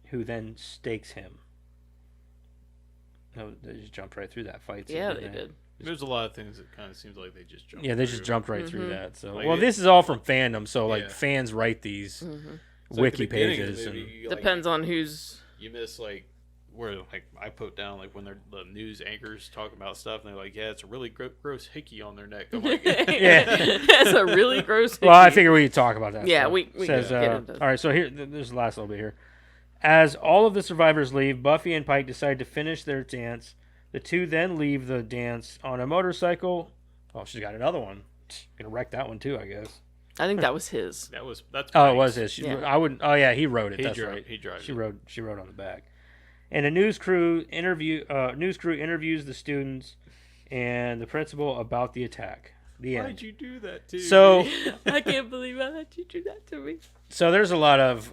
who then stakes him. No, they just jumped right through that fight. Yeah, they did. There's a lot of things that kind of seems like they just jumped. Yeah, they just through. jumped right through that. So, Like well, it- this is all from fandom, so like Yeah. fans write these It's like wiki the beginning of the pages. movie, And, you, like, Depends on who's. You miss like where like I put down like when the news anchors talk about stuff and they're like, yeah, it's a really gross hickey on their neck. I'm like, Yeah. That's a really gross. well, I hickey. figure we could talk about that. Yeah, stuff. we Says, can get into. all right, so here, there's the last little bit here. As all of the survivors leave, Buffy and Pike decide to finish their dance. The two then leave the dance on a motorcycle. Oh, she's got another one. Gonna wreck that one too, I guess. I think that was his. that's. Oh, it Pike's. was his. Yeah. I wouldn't. Oh yeah, he wrote it. He That's drove- right. he drove She it. wrote. She wrote on the back. And a news crew interviews the students and the principal about the attack. The Why'd end. you do that to So, me? I can't believe I let you do that to me. so there's a lot of.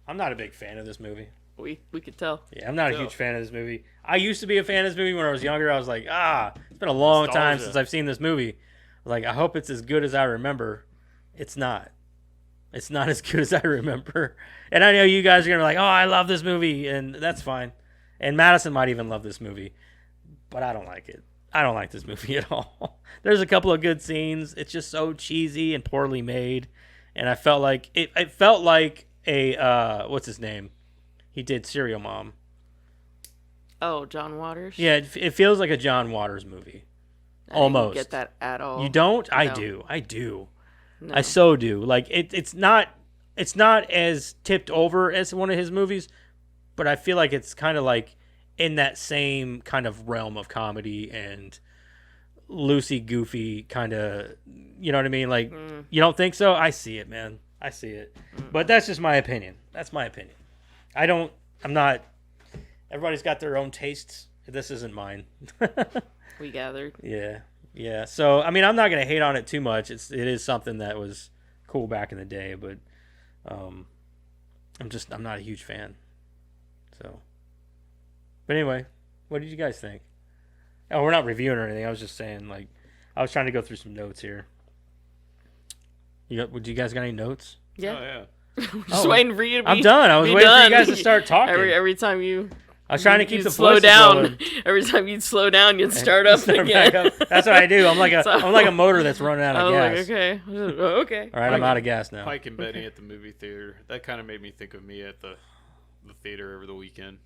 I'm not a big fan of this movie. We could tell. Yeah, I'm not a No. huge fan of this movie. I used to be a fan of this movie when I was younger. I was like, it's been a long time Nostalgia. since I've seen this movie. I was like, I hope it's as good as I remember. It's not. It's not as good as I remember. And I know you guys are going to be like, oh, I love this movie. And that's fine. And Madison might even love this movie. But I don't like it. I don't like this movie at all. There's a couple of good scenes. It's just so cheesy and poorly made. And I felt like it felt like a what's his name? He did Serial Mom. Oh, John Waters. Yeah, it feels like a John Waters movie. I didn't Almost. get that at all. You don't? I No. do. I do. No. I so do. Like it's not as tipped over as one of his movies, but I feel like it's kind of like in that same kind of realm of comedy and loosey goofy kind of, you know what I mean? Like you don't think so? I see it, man. I see it. But that's just my opinion. That's my opinion. I'm not everybody's got their own tastes. This isn't mine. We gathered. Yeah. So I mean, I'm not gonna hate on it too much. It is something that was cool back in the day, but I'm not a huge fan. So, but anyway, what did you guys think? Oh, we're not reviewing or anything. I was just saying, like, I was trying to go through some notes here. Would you guys got any notes? Yeah. Oh yeah. Just waiting for you to be. I'm done. I was be waiting for you done. guys to start talking. Every time you. I was trying to keep you'd the slow voices down. rolling. Every time you'd slow down, you'd start up Start again. back up. That's what I do. I'm like a motor that's running out I of was gas. like, okay, okay. All right, I'm out of gas now. Pike and Benny at the movie theater. That kind of made me think of me at the theater over the weekend.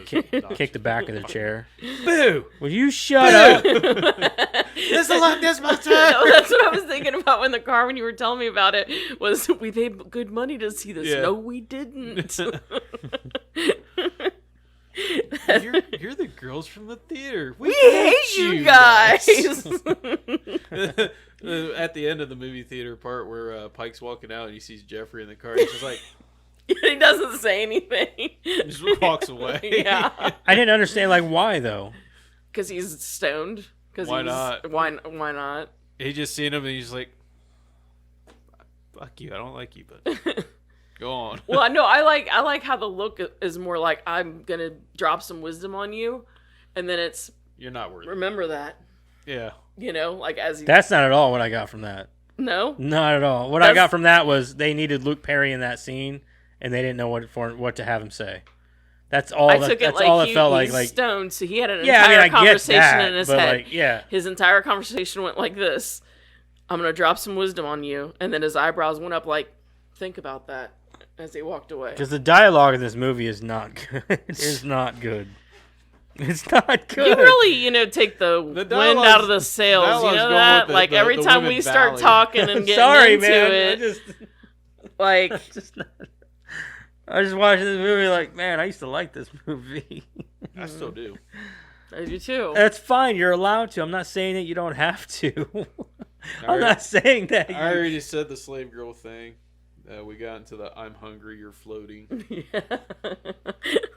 Kick the back of the chair. Boo! Will you shut up? This is like this my time. No, that's what I was thinking about in the car when you were telling me about it. Was we paid good money to see this? Yeah. No, we didn't. You're the girls from the theater. We hate you guys. At the end of the movie theater part where Pike's walking out and he sees Jeffrey in the car, he's just like, He doesn't say anything. he just walks away. Yeah, I didn't understand why though. because he's stoned. Why not? Why not? He just seen him and he's like, fuck you, I don't like you, but go on. Well, no, I like how the look is more like I'm gonna drop some wisdom on you, and then it's You're not worthy. remember that. Yeah. Like as he That's not at all what I got from that. no. Not at all. What I got from that was they needed Luke Perry in that scene, and they didn't know what to have him say. That's all. I took it that's like all it felt he's like. stoned, so he had an Yeah, I mean, entire I get conversation that, in his but head. yeah. His entire conversation went like this: "I'm gonna drop some wisdom on you," and then his eyebrows went up like, "Think about that," as he walked away. Because the dialogue in this movie is not good. It's not good. It's not good. You really, take the wind dialogue's- out of the sails. You dialogue's know going that? with like the every time Women we start Valley. talking and getting Sorry, into man. it, like I was just watching this movie like, man, I used to like this movie. I still do. I do too. That's fine. You're allowed to. I'm not saying that you don't have to. I'm not saying that. I already said the slave girl thing. We got into the I'm hungry, you're floating. Yeah.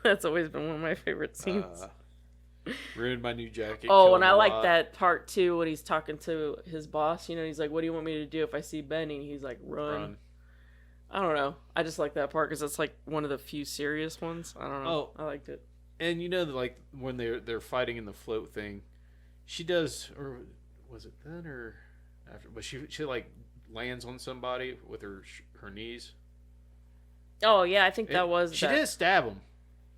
That's always been one of my favorite scenes. Ruined my new jacket. Oh, killed and a I like lot. that part too when he's talking to his boss. He's like, "What do you want me to do if I see Benny?" He's like, "Run." I don't know. I just like that part because it's like one of the few serious ones. I don't know. Oh. I liked it. And like when they're fighting in the float thing, she does, or was it then or after? But she like lands on somebody with her knees. Oh yeah, I think that was. She that. did stab him.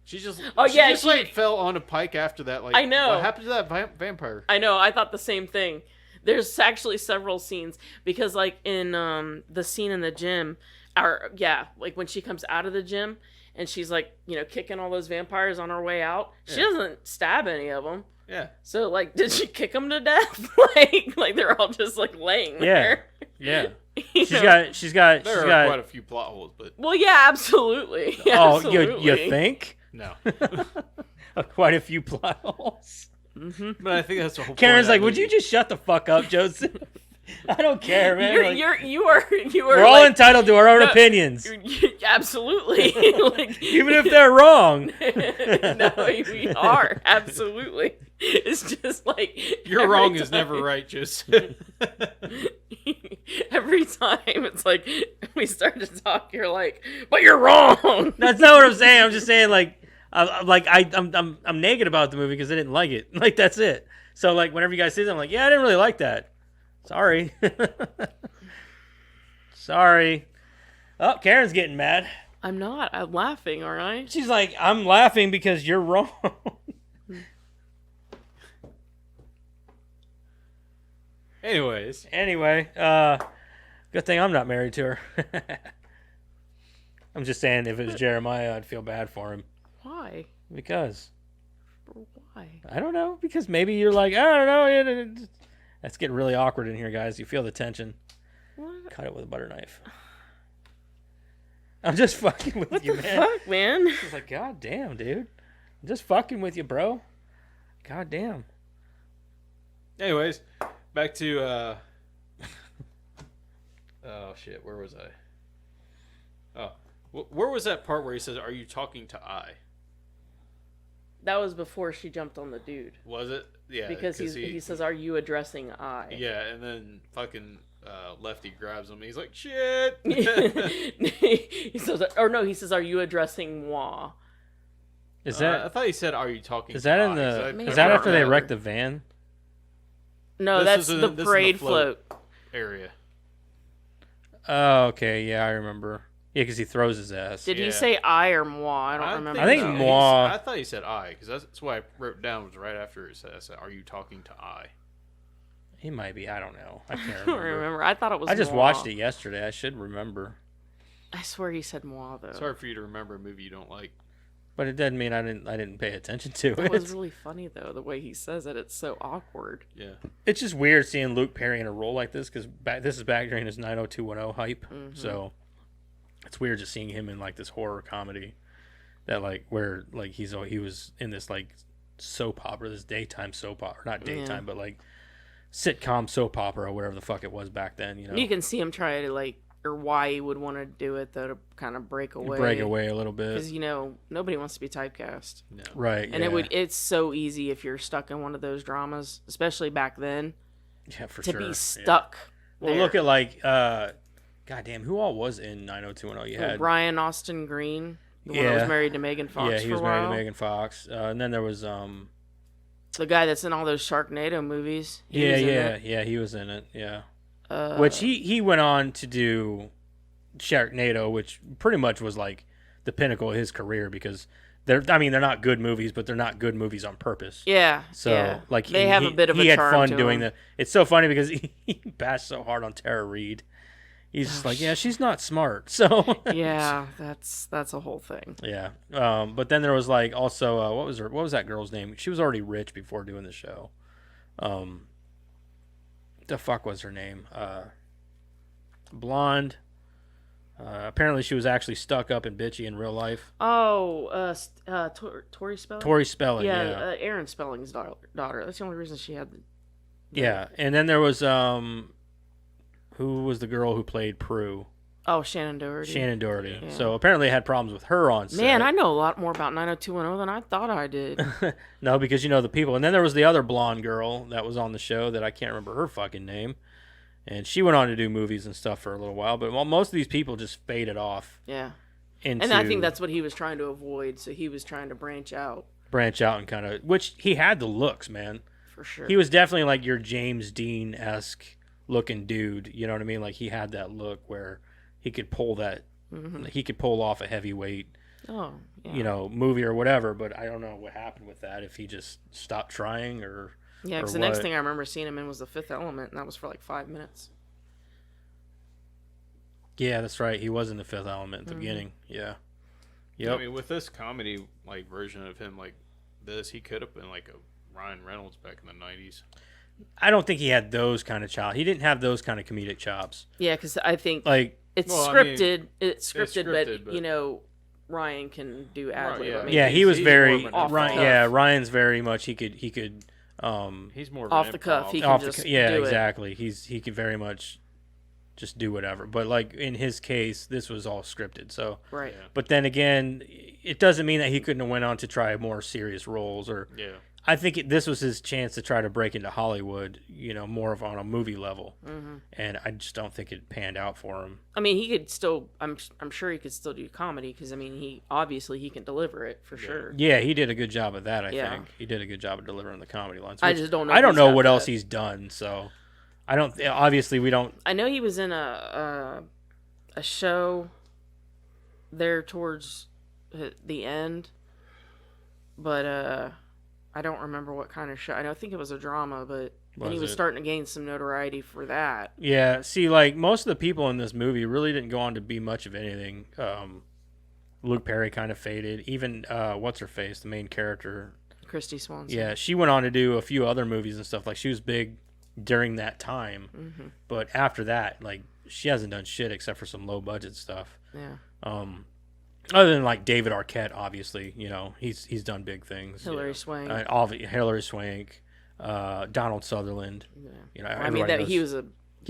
She just. Oh, she yeah, just like fell on a pike after that. Like I know. What happened to that vampire? I know. I thought the same thing. There's actually several scenes because, like in the scene in the gym, like when she comes out of the gym and she's like, kicking all those vampires on her way out. She doesn't stab any of them. Yeah. So like, did she kick them to death? like they're all just like laying there. Yeah. She's She's got. There are quite a few plot holes, but Well, yeah, absolutely. Oh, Absolutely. you think? no. Quite a few plot holes. But I think that's the whole. Karen's point like, of would that you movie. just shut the fuck up, Joseph? I don't care, man. You are. We're all entitled to our own opinions, Absolutely. Like, even if they're wrong. no, we are absolutely. It's just like You're every wrong is time- never right, Joseph. Every time it's like we start to talk, you're like, "But you're wrong." That's not what I'm saying. I'm just saying I'm naked about the movie because I didn't like it. Like that's it. So like whenever you guys say that, I'm like, yeah, I didn't really like that. Sorry. Sorry. Oh, Karen's getting mad. I'm not. I'm laughing, aren't I? She's like, I'm laughing because you're wrong. Anyways, Anyway, good thing I'm not married to her. I'm just saying, if it was Jeremiah, I'd feel bad for him. Why? Because Why? I don't know. Because maybe you're like, I don't know. That's getting really awkward in here, guys. You feel the tension. What? Cut it with a butter knife. I'm just fucking with What you, the man. fuck, man? She's like, God damn, dude. I'm just fucking with you, bro. God damn. anyways, back to oh shit, where was I? Oh, where was that part where he says, "Are you talking to I"? That was before she jumped on the dude. Was it? Yeah, Because he says, "Are you addressing I?" Yeah, and then fucking Lefty grabs him. He's like, "Shit." he says, or no, he says, "Are you addressing moi?" Is that I thought he said, "Are you talking?" is that to in I?" the? 'Cause I Is Maybe. that after they remember wrecked the van? No, This that's is in- the this is in the parade float. float. area? Oh, okay. Yeah, I remember. Yeah, because he throws his ass. Did he Yeah. say I or moi? I don't remember. I think so. moi. I thought he said I, because that's what I wrote down was right after it said, "Are you talking to I?" He might be. I don't know. I can't I don't remember. remember. I thought it was I just moi. watched it yesterday. I should remember. I swear he said moi, though. It's hard for you to remember a movie you don't like. But it doesn't mean I didn't pay attention to That it. was really funny, though, the way he says it. It's so awkward. Yeah. It's just weird seeing Luke Perry in a role like this because this is back during his 90210 hype. So it's weird just seeing him in like this horror comedy that like where like he was in this like soap opera, this daytime soap opera, not daytime, but like sitcom soap opera or whatever the fuck it was back then. You know, You can see him try to, like, or why he would want to do it, though, to kind of break away. break away a little bit, Because, you know, nobody wants to be typecast. No. right? And yeah. it's so easy if you're stuck in one of those dramas, especially back then, yeah, for to sure. be Yeah. stuck. Well, there. look at like goddamn, who all was in 90210? You had Brian Austin Green, the one that Yeah. was married to Megan Fox yeah, he for was a while. married to Megan Fox, and then there was The guy that's in all those Sharknado movies. He was in it. yeah, he was in it, yeah. Uh, Which he went on to do Sharknado, which pretty much was like the pinnacle of his career because they're not good movies, but they're not good movies on purpose. Yeah. So yeah. like they have a bit of he a had charm fun to doing him. It's so funny because he bashed so hard on Tara Reid. He's just like, yeah, she's not smart. So Yeah, that's a whole thing. yeah. But then there was like also what was that girl's name? She was already rich before doing the show. The fuck was her name? Blonde. Apparently she was actually stuck up and bitchy in real life. Oh, Tori Spelling. Tori Spelling. Yeah, Yeah. Aaron Spelling's daughter. That's the only reason she had. Yeah. And then there was who was the girl who played Prue? Oh, Shannon Doherty. Shannon Doherty. Yeah. So apparently they had problems with her on set. Man, I know a lot more about 90210 than I thought I did. No, because you know the people. And then there was the other blonde girl that was on the show that I can't remember her fucking name. And she went on to do movies and stuff for a little while. But most of these people just faded off Yeah. into And I think that's what he was trying to avoid. So he was trying to branch out branch out and kind of, which he had the looks, man. for sure. He was definitely like your James Dean-esque looking dude. You know what I mean? Like he had that look where he could pull that, he could pull off a heavyweight, Oh, yeah. you know, movie or whatever. But I don't know what happened with that. If he just stopped trying or. Yeah, because or the next what. thing I remember seeing him in was The Fifth Element, and that was for like 5 minutes. Yeah, that's right. He was in The Fifth Element at the beginning. Yeah. Yep. I mean, with this comedy like version of him like this, he could have been like a Ryan Reynolds back in the 90s. I don't think he had those kind of chops. He didn't have those kind of comedic chops. Yeah, because I think Like, it's Well, I mean, scripted. It's scripted, scripted, but you know, Ryan can do ad lib. yeah. I mean, yeah, he was he's very more of an off the Ryan. cuff. Yeah, Ryan's very much. He could. He's more of Off an the cuff, improv. he can Off the. just Yeah, do it. exactly. He could very much just do whatever. But like in his case, this was all scripted. So, right. Yeah. but then again, it doesn't mean that he couldn't have went on to try more serious roles. Or Yeah. I think this was his chance to try to break into Hollywood. You know, more of on a movie level. And I just don't think it panned out for him. I mean, he could still. I'm sure he could still do comedy because I mean, he can deliver it for sure. Yeah, he did a good job of that. I Yeah. think he did a good job of delivering the comedy lines. I which just don't know I if don't he's know got what else that. he's done. So I don't. Obviously, we don't. I know he was in a show there towards the end, but I don't remember what kind of show. I think it was a drama, but then he Was was it? starting to gain some notoriety for that. Yeah. See, like most of the people in this movie really didn't go on to be much of anything. Luke Perry kind of faded. Even what's her face, the main character. Christy Swanson. Yeah, she went on to do a few other movies and stuff. Like she was big during that time, but after that, like she hasn't done shit except for some low budget stuff. Yeah. Other than like David Arquette, obviously, you know he's done big things. Hilary Swank. Hilary Swank, Donald Sutherland. Yeah. You know, I mean everybody that knows- he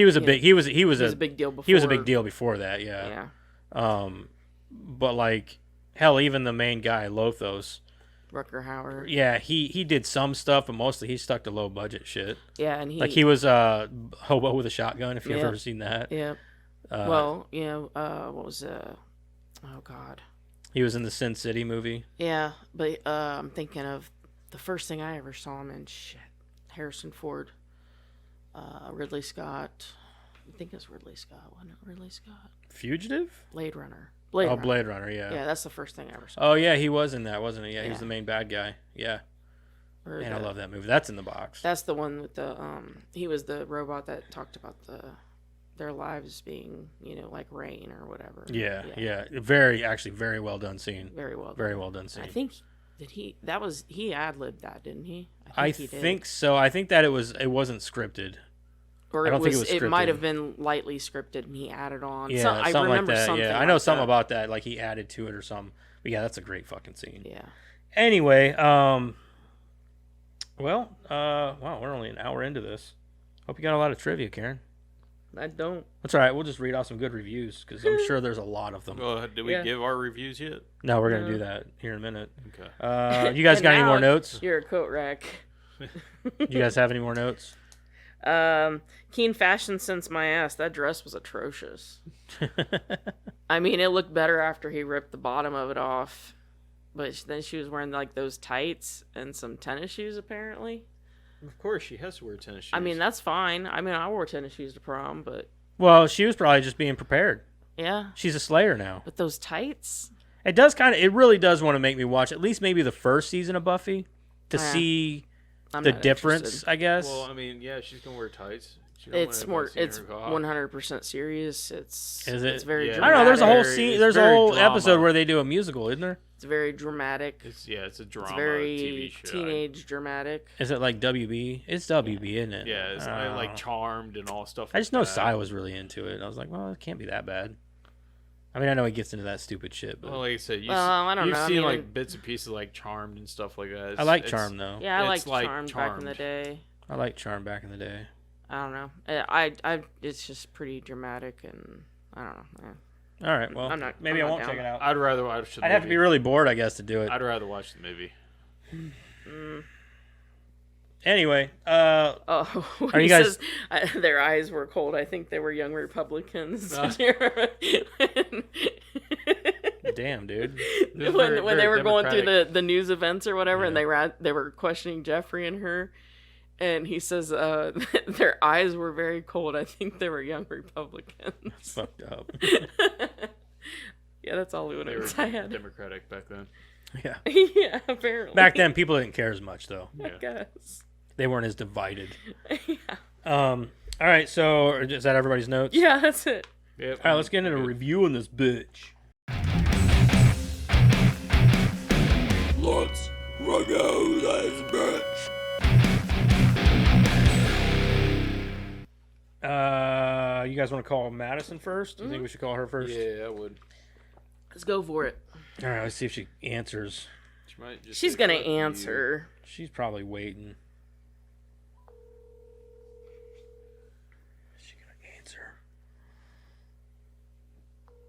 was a big he was a big deal before. he was a big deal before that. Yeah. Yeah. But like hell, even the main guy Lothos. Rutger Hauer. Yeah, he did some stuff, but mostly he stuck to low budget shit. Yeah, and Like he was Hobo with a Shotgun. If you've Yeah. ever seen that. Yeah. Well, you know, what was oh god. He was in the Sin City movie. Yeah, but I'm thinking of the first thing I ever saw him in. Shit, Harrison Ford, Ridley Scott. I think it's Ridley Scott, wasn't it? Ridley Scott. Fugitive? Blade Runner. Blade Oh, Runner. Blade Runner, yeah. Yeah, that's the first thing I ever saw. Oh, yeah, he was in that, wasn't he? Yeah, he was Yeah. the main bad guy. Yeah. Or Man, I the- love that movie. That's in the box. That's the one with the he was the robot that talked about their lives being, like rain or whatever. Yeah. Very well done scene. Very well done. Very well done scene. I think he ad-libbed that, didn't he? I he did. think so. I think that it wasn't scripted. Or I don't think it was it scripted. might have been lightly scripted and he added on. Yeah, I something remember like that. something. Yeah, I know like something that. about that. Like he added to it or something. But yeah, that's a great fucking scene. Yeah. Anyway, wow, we're only an hour into this. Hope you got a lot of trivia, Karen. I don't. That's all right. We'll just read off some good reviews because I'm sure there's a lot of them. Well, did we Yeah. give our reviews yet? No, we're gonna do that here in a minute. Okay. You guys And got any now more notes? You're a coat rack. You guys have any more notes? Keen fashion sense my ass. That dress was atrocious. I mean, it looked better after he ripped the bottom of it off. But then she was wearing like those tights and some tennis shoes apparently. Of course, she has to wear tennis shoes. I mean, that's fine. I mean, I wore tennis shoes to prom, but Well, she was probably just being prepared. yeah. She's a Slayer now. But those tights? It really does want to make me watch at least maybe the first season of Buffy to Yeah. see I'm the not difference, interested. I guess. Well, I mean, yeah, she's gonna wear tights. She don't It's want more. everyone seeing It's her cock. 100% serious. It's. Is it? It's very. Yeah. I Dramatic. don't know. There's a whole Very- scene. it's There's a very whole drama. episode where they do a musical, isn't there? It's very dramatic. It's a drama It's TV very show. teenage dramatic. Is it like WB? It's WB, isn't it? Yeah, it's Oh. like Charmed and all stuff. I just like know that. Sai was really into it. I was like, well, it can't be that bad. I mean, I know he gets into that stupid shit, but Well, like I said, Well, I don't you've know. I seen mean, like bits and pieces like Charmed and stuff like that. I like It's- Charm though. Yeah, I It's liked like Charmed back in the Charmed. day. I like Charm back in the day. I don't know. I it's just pretty dramatic and I don't know. Yeah. All right, well, I'm not- maybe I'm I not won't down. check it out. I'd rather watch the I'd have to be movie. really bored, I guess, to do it. I'd rather watch the movie. Anyway, Oh, Are you he guys- says, their eyes were cold. I think they were young Republicans. damn, dude. This is when very- they very were going through democratic. the news events or whatever, and Yeah. they were questioning Jeffrey and her, and he says their eyes were very cold. I think they were young Republicans. Fucked up. Yeah, that's all the They notes were I had. democratic back then. Yeah. Yeah, apparently. Back then, people didn't care as much, though. I Yeah. guess. They weren't as divided. Yeah. All right, so is that everybody's notes? Yeah, that's it. Yep. All right, let's get into reviewing this bitch. Let's review this bitch. You guys want to call Madison first? Do you think we should call her first? Yeah, I would. Let's go for it. All right, let's see if she answers. She might just She's say, gonna "Fuck you." answer. She's probably waiting. Is she gonna answer?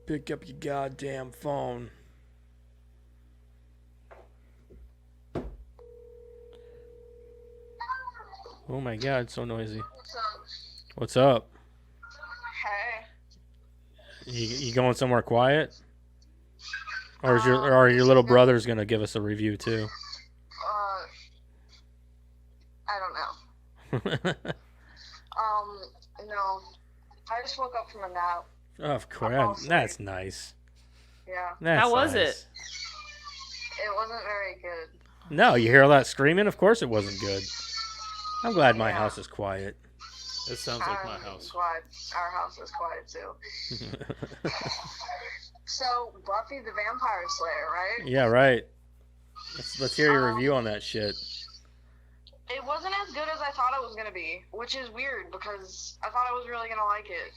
Pick up your goddamn phone. Oh my god, it's so noisy. What's up? Hey. You going somewhere quiet? Or are your little brothers gonna give us a review too? I don't know. No. I just woke up from a nap. Of course, that's nice. Yeah. That's How was nice. it? It wasn't very good. No, you hear all that screaming? Of course it wasn't good. I'm glad my Yeah. house is quiet. It sounds like my I'm house. glad our house is quiet too. So, Buffy the Vampire Slayer, right? Yeah, right. Let's hear your review on that shit. It wasn't as good as I thought it was gonna be, which is weird because I thought I was really gonna like it.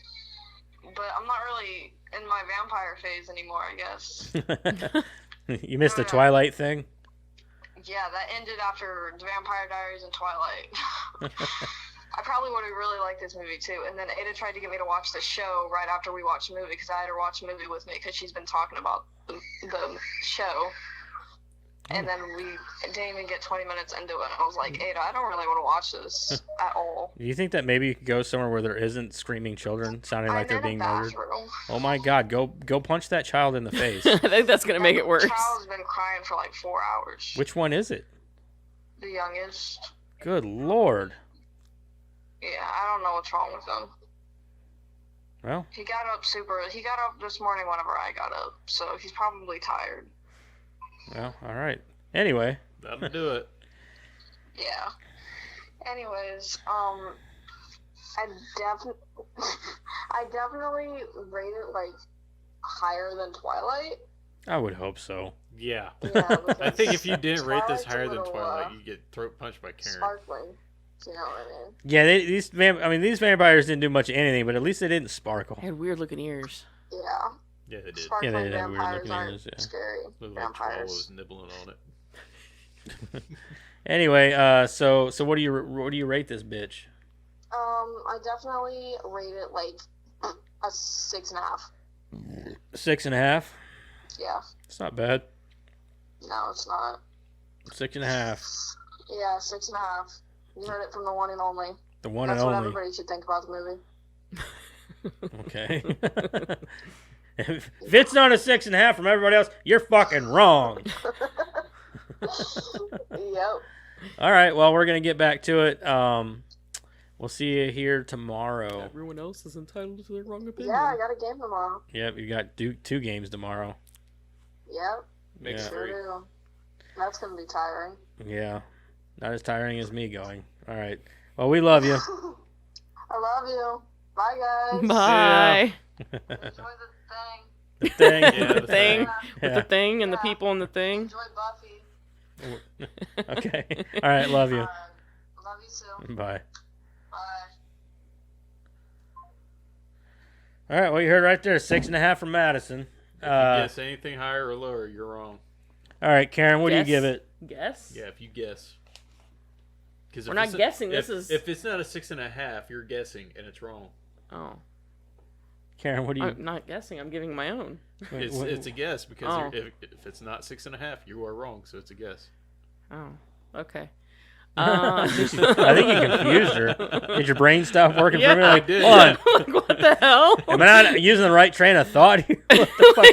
But I'm not really in my vampire phase anymore, I guess. You missed the Twilight thing? Yeah, that ended after The Vampire Diaries and Twilight. I probably would have really liked this movie too. And then Ada tried to get me to watch the show right after we watched the movie because I had her watch the movie with me because she's been talking about the show. And then we didn't even get 20 minutes into it. I was like, Ada, I don't really want to watch this at all. Do you think that maybe you could go somewhere where there isn't screaming children sounding like I'm they're in a being murdered? bathroom. Oh my god, go punch that child in the face. I think that's gonna make it worse. The child's been crying for like 4 hours. Which one is it? The youngest. Good lord. Yeah, I don't know what's wrong with them. Well, He got up this morning whenever I got up, so he's probably tired. all right. Anyway, That'll do it. Yeah. Anyways, I definitely rate it like higher than Twilight. I would hope so. Yeah. Yeah, I think if you didn't rate this Twilight's a higher than little, Twilight, you get throat punched by Karen. sparkling. You know what I mean? Yeah, these vampires didn't do much of anything, but at least they didn't sparkle. They had weird looking ears. Yeah. Yeah, they did. Sparkling Yeah, they had weird vampires looking aren't ears, yeah. scary. Looked like Troll Vampires. was nibbling on it. Anyway, so what do you rate this bitch? I definitely rate it like a 6.5. 6.5. Yeah. It's not bad. No, it's not. 6.5. Yeah, 6.5. You heard it from the one and only. The one That's and what only. everybody should think about the movie. Okay. If it's not a 6.5 from everybody else, you're fucking wrong. Yep. All right. Well, we're gonna get back to it. We'll see you here tomorrow. Everyone else is entitled to their wrong opinion. Yeah, I got a game tomorrow. Yep, you got two games tomorrow. Yep. Makes Yeah. Sure 3. do. That's gonna be tiring. Yeah, not as tiring as me going. All right. Well, we love you. I love you. Bye, guys. Bye. Enjoy the thing. The thing. Yeah, the thing. Yeah. With the thing and the people in the thing. Enjoy Buffy. Okay. All right. Love you. Love you too. Bye. Bye. All right. Well, you heard right there, 6.5 from Madison. If you guess anything higher or lower, you're wrong. All right, Karen. What do you Guess? give it? Guess? Yeah, if you guess. Because We're not guessing, this is- If it's not a 6.5, you're guessing, and it's wrong. Oh. Karen, what do you? I'm not guessing. I'm giving my own. It's a guess because Oh. if it's not 6.5, you are wrong. So it's a guess. Oh. Okay. I think you confused her. Did your brain stop working for me? Yeah, Like, I did. hold on. Like, what the hell? Am I not using the right train of thought here? What the fuck?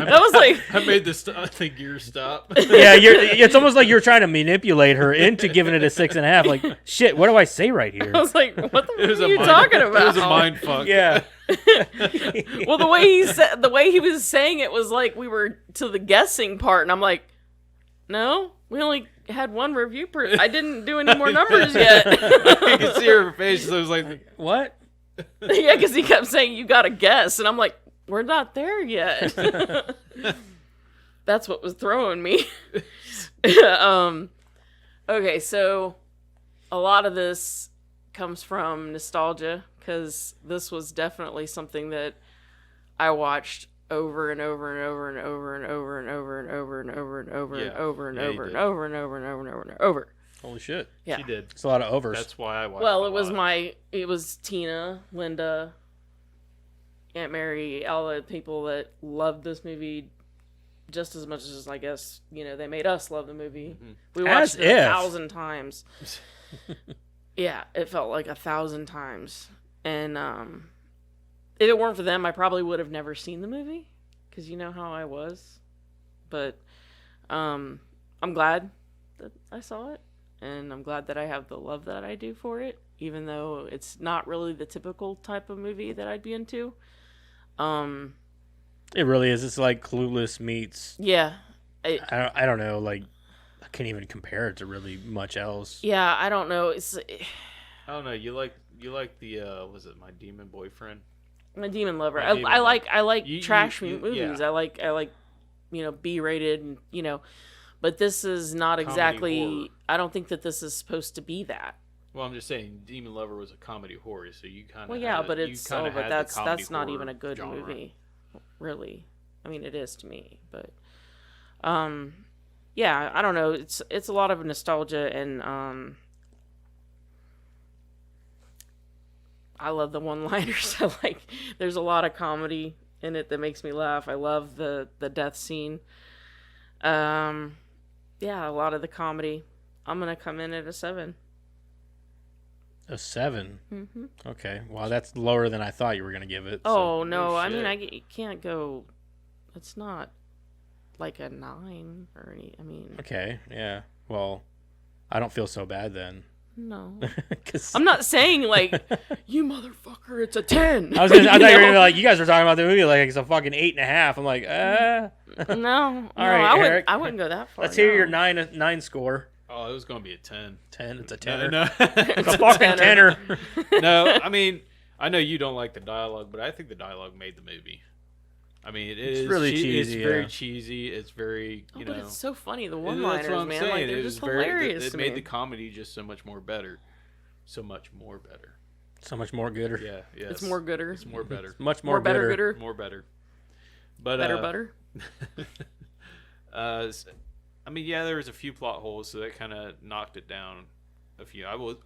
That was like, I made the gear stop. Yeah, it's almost like you're trying to manipulate her into giving it a 6.5. Like, shit, what do I say right here? I was like, what the It was fuck a are you mind, talking It about? was a mind fuck. Yeah. Well, the way he was saying it was like we were to the guessing part, and I'm like, no, we only had one review per. I didn't do any more numbers yet. You can see her face. So it was like, What? Yeah, because he kept saying you got to guess, and I'm like, we're not there yet. That's what was throwing me. Okay, so a lot of this comes from nostalgia because this was definitely something that I watched over and over and over and over and over and over and over and over and over and Yeah. over and Yeah, you over and did. over and over and over and over and over. Holy shit. Yeah. she did. It's a lot of overs. That's why I watched. Well, a it was lot. it was Tina, Linda, Aunt Mary, all the people that loved this movie just as much as I guess, they made us love the movie. We watched As it if. 1,000 times. Yeah, it felt like 1,000 times. And if it weren't for them, I probably would have never seen the movie because you know how I was. But I'm glad that I saw it. And I'm glad that I have the love that I do for it, even though it's not really the typical type of movie that I'd be into. It really is. It's like Clueless meets. Yeah. I don't know. Like, I can't even compare it to really much else. Yeah, I don't know. It's I don't know. You like the was it My Demon Boyfriend? My Demon Lover. My Demon I like You- trash you- movies. yeah. I like B-rated and but this is not exactly. horror. I don't think that this is supposed to be that. Well, I'm just saying, Demon Lover was a comedy horror, so you kind of. Well, yeah, but that's not even a good movie, really. I mean, it is to me, but yeah, I don't know. It's a lot of nostalgia, and I love the one-liners. There's a lot of comedy in it that makes me laugh. I love the death scene. Yeah, a lot of the comedy. I'm gonna come in at a 7. A 7. Mm-hmm. Okay. Well, that's lower than I thought you were gonna give it. Oh no! no I mean, shit. you can't go. It's not like a 9 or any. I mean, Okay. Yeah. Well, I don't feel so bad then. No. 'Cause I'm not saying like, you motherfucker, it's a 10. I thought you were gonna be like, you guys were talking about the movie like it's a fucking 8.5. I'm like, No, All right, I Eric. wouldn't go that far. let's hear no. your nine score. Oh, it was going to be a 10. 10. It's a No, 10. no. It's a fucking tenner. 10. No, I mean, I know you don't like the dialogue, but I think the dialogue made the movie. I mean, it's really It's cheesy, very yeah. cheesy. It's very, you know. But it's so funny. The That's one-liners, what I'm man, saying. like they're It just was very. hilarious It to made me. the comedy just so much more better. So much more better. So much more gooder. Yeah, yes. It's more gooder. It's more better. Much More better, gooder. More better. But Better butter. I mean, yeah, there was a few plot holes, so that kind of knocked it down a few. I would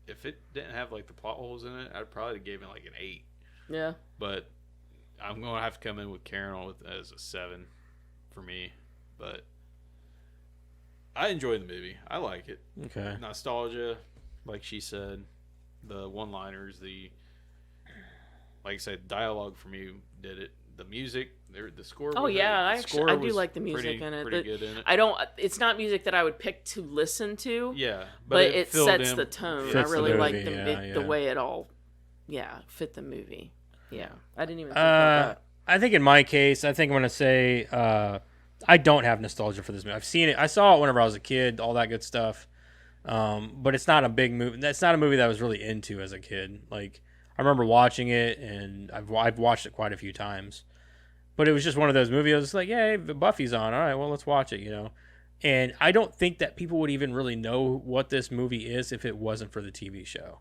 if it didn't have like the plot holes in it, I'd probably give it like an 8. Yeah. But I'm gonna have to come in with Karen as a 7 for me. But I enjoy the movie. I like it. Okay. Nostalgia, like she said, the one-liners, like I said, dialogue for me did it. The music, the score. Oh yeah, I do was like the music pretty, in it. Pretty good in it. I don't. It's not music that I would pick to listen to. Yeah, but it filled sets in- the tone. I Fits the really like movie, the yeah. way it all, fit the movie. Yeah, I didn't even think about that. I think in my case, I think I'm gonna say I don't have nostalgia for this movie. I've seen it. I saw it whenever I was a kid. All that good stuff. But it's not a big movie. That's not a movie that I was really into as a kid. Like I remember watching it, and I've watched it quite a few times. But it was just one of those movies. I was just like, yeah, Buffy's on. All right, well, let's watch it, And I don't think that people would even really know what this movie is if it wasn't for the TV show.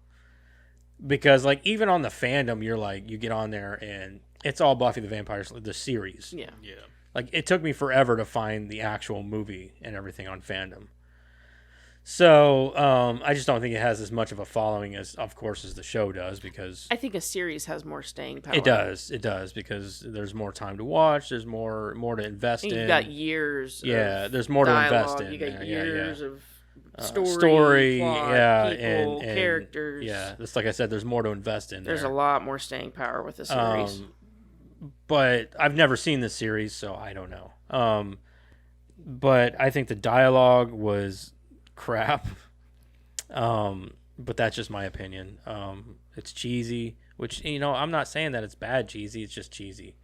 Because, like, even on the fandom, you're like, you get on there and it's all Buffy the Vampire Slayer, the series. Yeah. Yeah. Like, it took me forever to find the actual movie and everything on fandom. So, I just don't think it has as much of a following as, of course, as the show does, because I think a series has more staying power. it does, because there's more time to watch, there's more to invest And in. you've got years. Yeah, of there's more to dialogue. invest in. You got there. years yeah. of Story, plot, yeah, people, and characters. Yeah, just like I said, there's more to invest in. There's there. a lot more staying power with the series. But I've never seen this series, so I don't know. But I think the dialogue was crap. But that's just my opinion. It's cheesy, which I'm not saying that it's bad cheesy. It's just cheesy.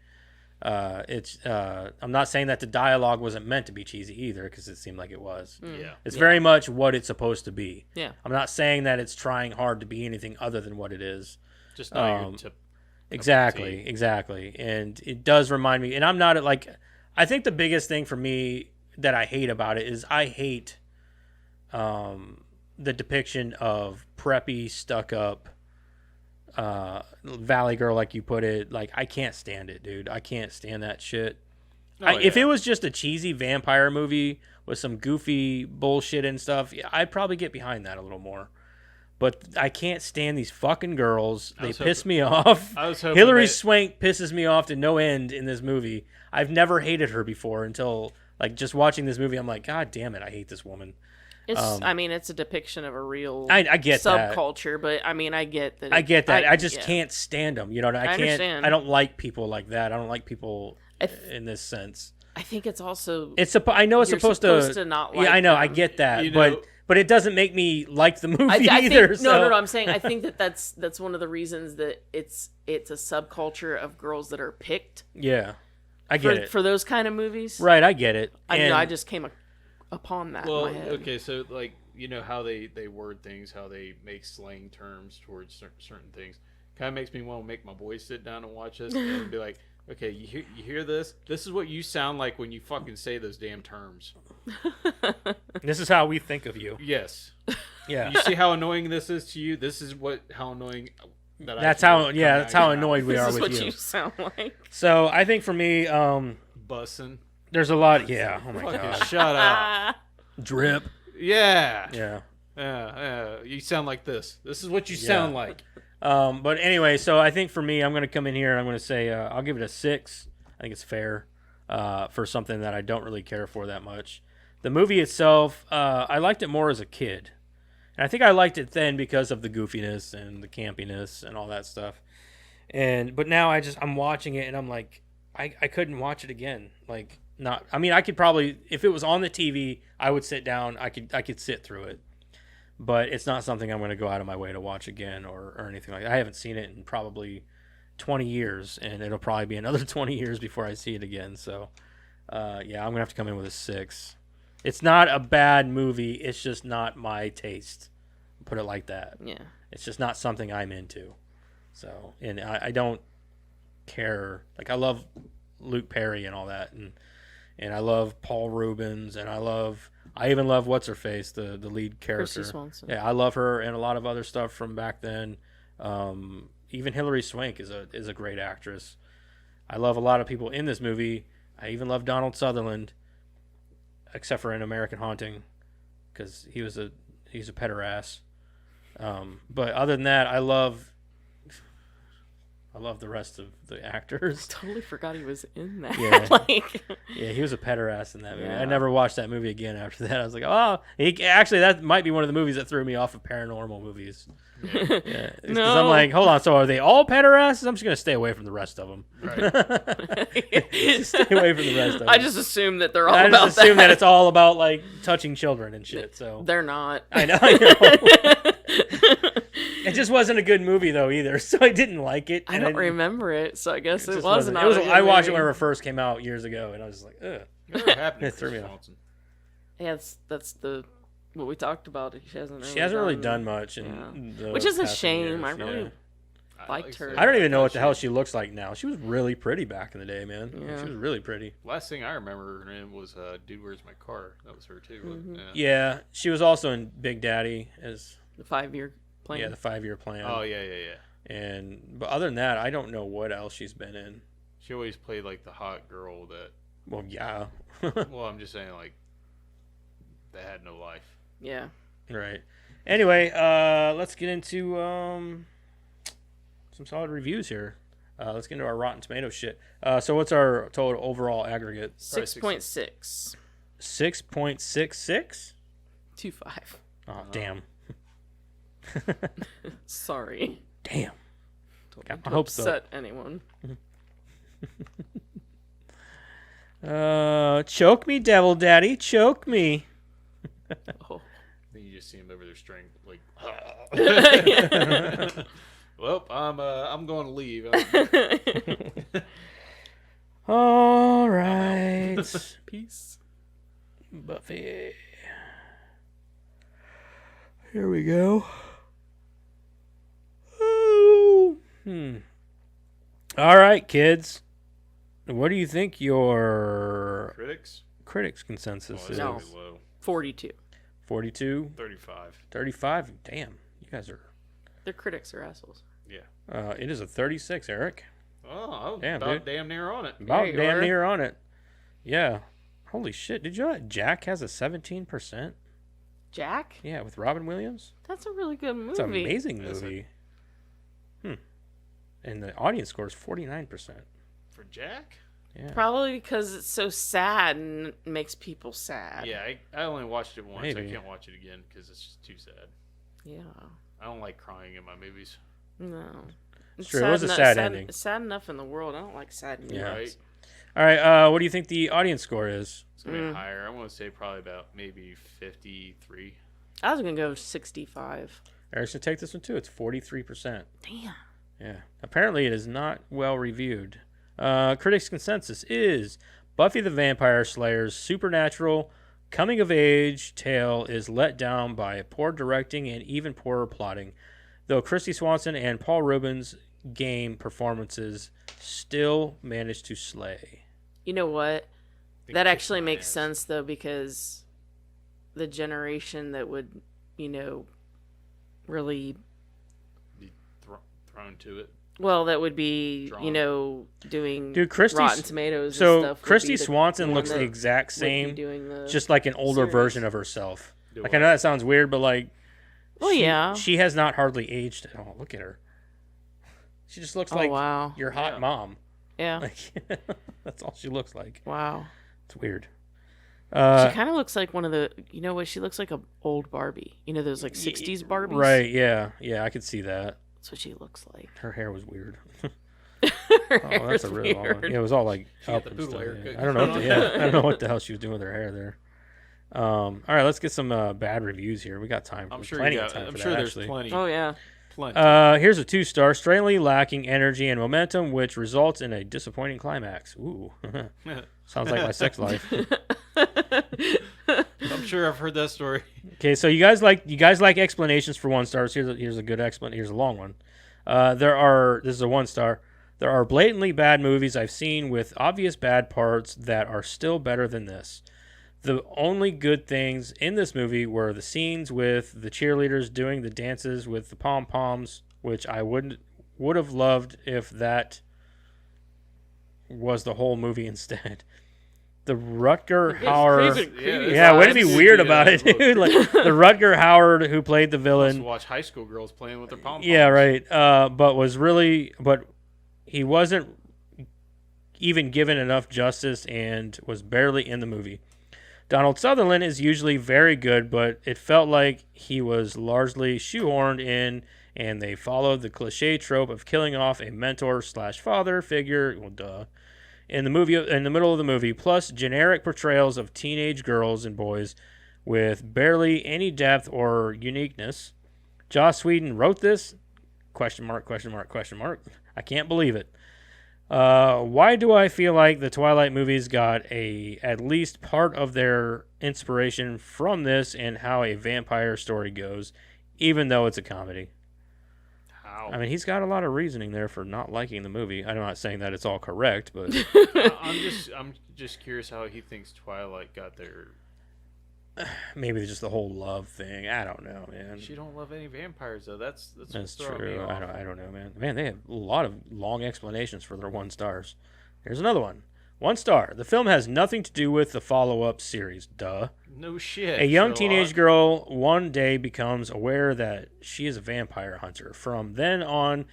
I'm not saying that the dialogue wasn't meant to be cheesy either, because it seemed like it was. Yeah. It's very much what it's supposed to be. Yeah. I'm not saying that it's trying hard to be anything other than what it is. Just not your tip. Exactly. And it does remind me, and I'm not I think the biggest thing for me that I hate about it is I hate the depiction of preppy, stuck up Valley Girl, like you put it. Like, I can't stand it, dude. I can't stand that shit. If it was just a cheesy vampire movie with some goofy bullshit and stuff, yeah, I'd probably get behind that a little more. But I can't stand these fucking girls. They piss me off. I was hoping Hilary that- Swank pisses me off to no end in this movie. I've never hated her before until, just watching this movie, I'm like, God damn it, I hate this woman. It's a depiction of a real I get that. subculture, but I get that. I get that. I just can't stand them. I can't. understand. I don't like people like that. I don't like people in this sense. I think it's also I know it's you're supposed to not like yeah, I know. I them. get that, know- but it doesn't make me like the movie I either. think, so. no. I'm saying I think that's one of the reasons that it's a subculture of girls that are picked. Yeah, I get it. For those kind of movies. Right, I get it. I just came upon that Well, in my head. okay, so how they word things, how they make slang terms towards certain things, kind of makes me want to make my boys sit down and watch this and be like, okay, you hear this? This is what you sound like when you fucking say those damn terms. This is how we think of you. Yes. Yeah, You see how annoying this is to you? This is how annoying that I that's feel how. coming Yeah, out that's of how your mouth. annoyed we This are is with what you. you sound like. So I think for me, Bussin'. there's a lot. Yeah. Oh my Fucking god. shut up. Drip. Yeah. Yeah. Yeah. You sound like this. This is what you sound like. But anyway, so I think for me, I'm going to come in here and I'm going to say I'll give it a 6. I think it's fair for something that I don't really care for that much. The movie itself, I liked it more as a kid. And I think I liked it then because of the goofiness and the campiness and all that stuff. But now I'm watching it and I'm like, I couldn't watch it again. I could probably, if it was on the TV, I would sit down. I could sit through it. but it's not something I'm going to go out of my way to watch again or anything like that. I haven't seen it in probably 20 years, and it'll probably be another 20 years before I see it again. So, yeah, I'm going to have to come in with a 6. It's not a bad movie. It's just not my taste. Put it like that. Yeah. It's just not something I'm into. So, and I don't care. Like, I love Luke Perry and all that, and I love Paul Rubens, and I even love what's her face, the lead character. Christy Swanson. Yeah, I love her and a lot of other stuff from back then. Even Hilary Swank is a great actress. I love a lot of people in this movie. I even love Donald Sutherland, except for in American Haunting, because he's a pederast. But other than that, I love the rest of the actors. Totally forgot he was in that. Yeah. Like, Yeah, he was a pederast in that movie. Yeah. I never watched that movie again after that. I was like, oh, actually, that might be one of the movies that threw me off of paranormal movies. Yeah, because I'm like, hold on, so are they all pederasts? I'm just gonna stay away from the rest of them. Right. Just stay away from the rest of them. I just assume that they're all I about just assume that that. it's all about like touching children and shit. So They're not. I know. It just wasn't a good movie though either, so I didn't like it. I don't remember it, so I guess it just was wasn't. not. It was. a good I watched it movie. when it first came out years ago, and I was just like, ugh. Whatever happened to It threw me Chris off. Swanson? Yeah, that's the what we talked about. She hasn't Really done much, in the Which is a past few shame. years, I really yeah. liked her. I don't even know what the hell she looks like now. She was really pretty back in the day, man. Yeah. She was really pretty. Last thing I remember her in was Dude, Where's My Car? That was her too. Mm-hmm. Yeah, she was also in Big Daddy as The 5-year plan. the 5-year plan. Oh yeah. But other than that, I don't know what else she's been in. She always played like the hot girl that. Well, yeah. Well, I'm just saying like that had no life. Yeah. Right. Anyway, let's get into some solid reviews here. Let's get into our Rotten Tomatoes shit. So what's our total overall aggregate? 6.6. 6.66? 2.5. Oh, damn. Sorry. Damn. Don't I mean to hope so. upset anyone. Choke me, devil daddy, choke me. Oh. Then you just see him over there string like. Yeah. Well, I'm going to leave. All right. Peace. Buffy. Here we go. Ooh. All right, kids. What do you think your critics consensus is? No. Low. 42. 42? 35. 35? Damn. You guys are... Their critics are assholes. Yeah. It is a 36, Eric. Oh, Damn, about dude. damn near on it. About you damn are. near on it. Yeah. Holy shit. Did you know that Jack has a 17%? Jack? Yeah, with Robin Williams? That's a really good movie. It's an amazing Is it? movie. And the audience score is 49%. For Jack? Yeah. Probably because it's so sad and makes people sad. Yeah, I only watched it once. Maybe. I can't watch it again because it's just too sad. Yeah. I don't like crying in my movies. No. It's true. It was a sad ending. It's sad enough in the world. I don't like sad movies. Yeah. Right? All right. What do you think the audience score is? It's going to be higher. I want to say probably about maybe 53. I was going to go 65. Eric's going to take this one too. It's 43%. Damn. Yeah. Apparently, it is not well reviewed. Critics' consensus is Buffy the Vampire Slayer's supernatural coming-of-age tale is let down by poor directing and even poorer plotting, though Christy Swanson and Paul Rubens' game performances still manage to slay. You know what? Think That kick actually my makes ass. sense, though, because the generation that would, really... Be thrown to it. Well, that would be, Drawn. doing Dude, Christy- Rotten Tomatoes and So stuff. would Christy be the Swanson one looks the that exact would be same, doing the just like an older series. version of herself. Do Like what? I know that sounds weird, but like, Well, yeah. she has not hardly aged at all. Look at her. She just looks Oh, like wow. your hot Yeah. mom. Yeah. Like that's all she looks like. Wow. It's weird. She kind of looks like one of the, she looks like a old Barbie. Those like 60s Barbies? Right? Yeah, yeah. I could see that. That's what she looks like. Her hair was weird. Her Oh, hair that's is a really long one. weird. Yeah, it was all like She got up the and poodle stuff. haircut. Yeah. I don't know. I don't know what the hell she was doing with her hair there. All right, let's get some bad reviews here. We got time. I'm sure plenty you of got. time I'm for sure that, there's actually. plenty. Oh yeah. Plenty. Here's a 2-star. Strangely lacking energy and momentum, which results in a disappointing climax. Ooh, sounds like my sex life. I'm sure I've heard that story. Okay, so you guys like explanations for 1 stars. Here's a good explanation. Here's a long one. This is a 1 star. There are blatantly bad movies I've seen with obvious bad parts that are still better than this. The only good things in this movie were the scenes with the cheerleaders doing the dances with the pom-poms, which I would have loved if that was the whole movie instead. The Rutger Hauer... Yeah, way to be weird about it, dude. Like, the Rutger Hauer who played the villain... Watch high school girls playing with their pom-poms. Yeah, right. But he wasn't even given enough justice and was barely in the movie. Donald Sutherland is usually very good, but it felt like he was largely shoehorned in, and they followed the cliche trope of killing off a mentor/father figure. Well, duh. In the middle of the movie, plus generic portrayals of teenage girls and boys with barely any depth or uniqueness. Joss Whedon wrote this? ? I can't believe it. Why do I feel like the Twilight movies got at least part of their inspiration from this and how a vampire story goes, even though it's a comedy? How? I mean, he's got a lot of reasoning there for not liking the movie. I'm not saying that it's all correct, but I'm just curious how he thinks Twilight got there. maybe just the whole love thing. I don't know, man. She don't love any vampires though. That's what's throwing true. me off. I don't know, man. Man, they have a lot of long explanations for their 1 stars. Here's another one. 1 star. The film has nothing to do with the follow-up series. Duh. No shit. A young Sherlock. teenage girl one day becomes aware that she is a vampire hunter. From then on,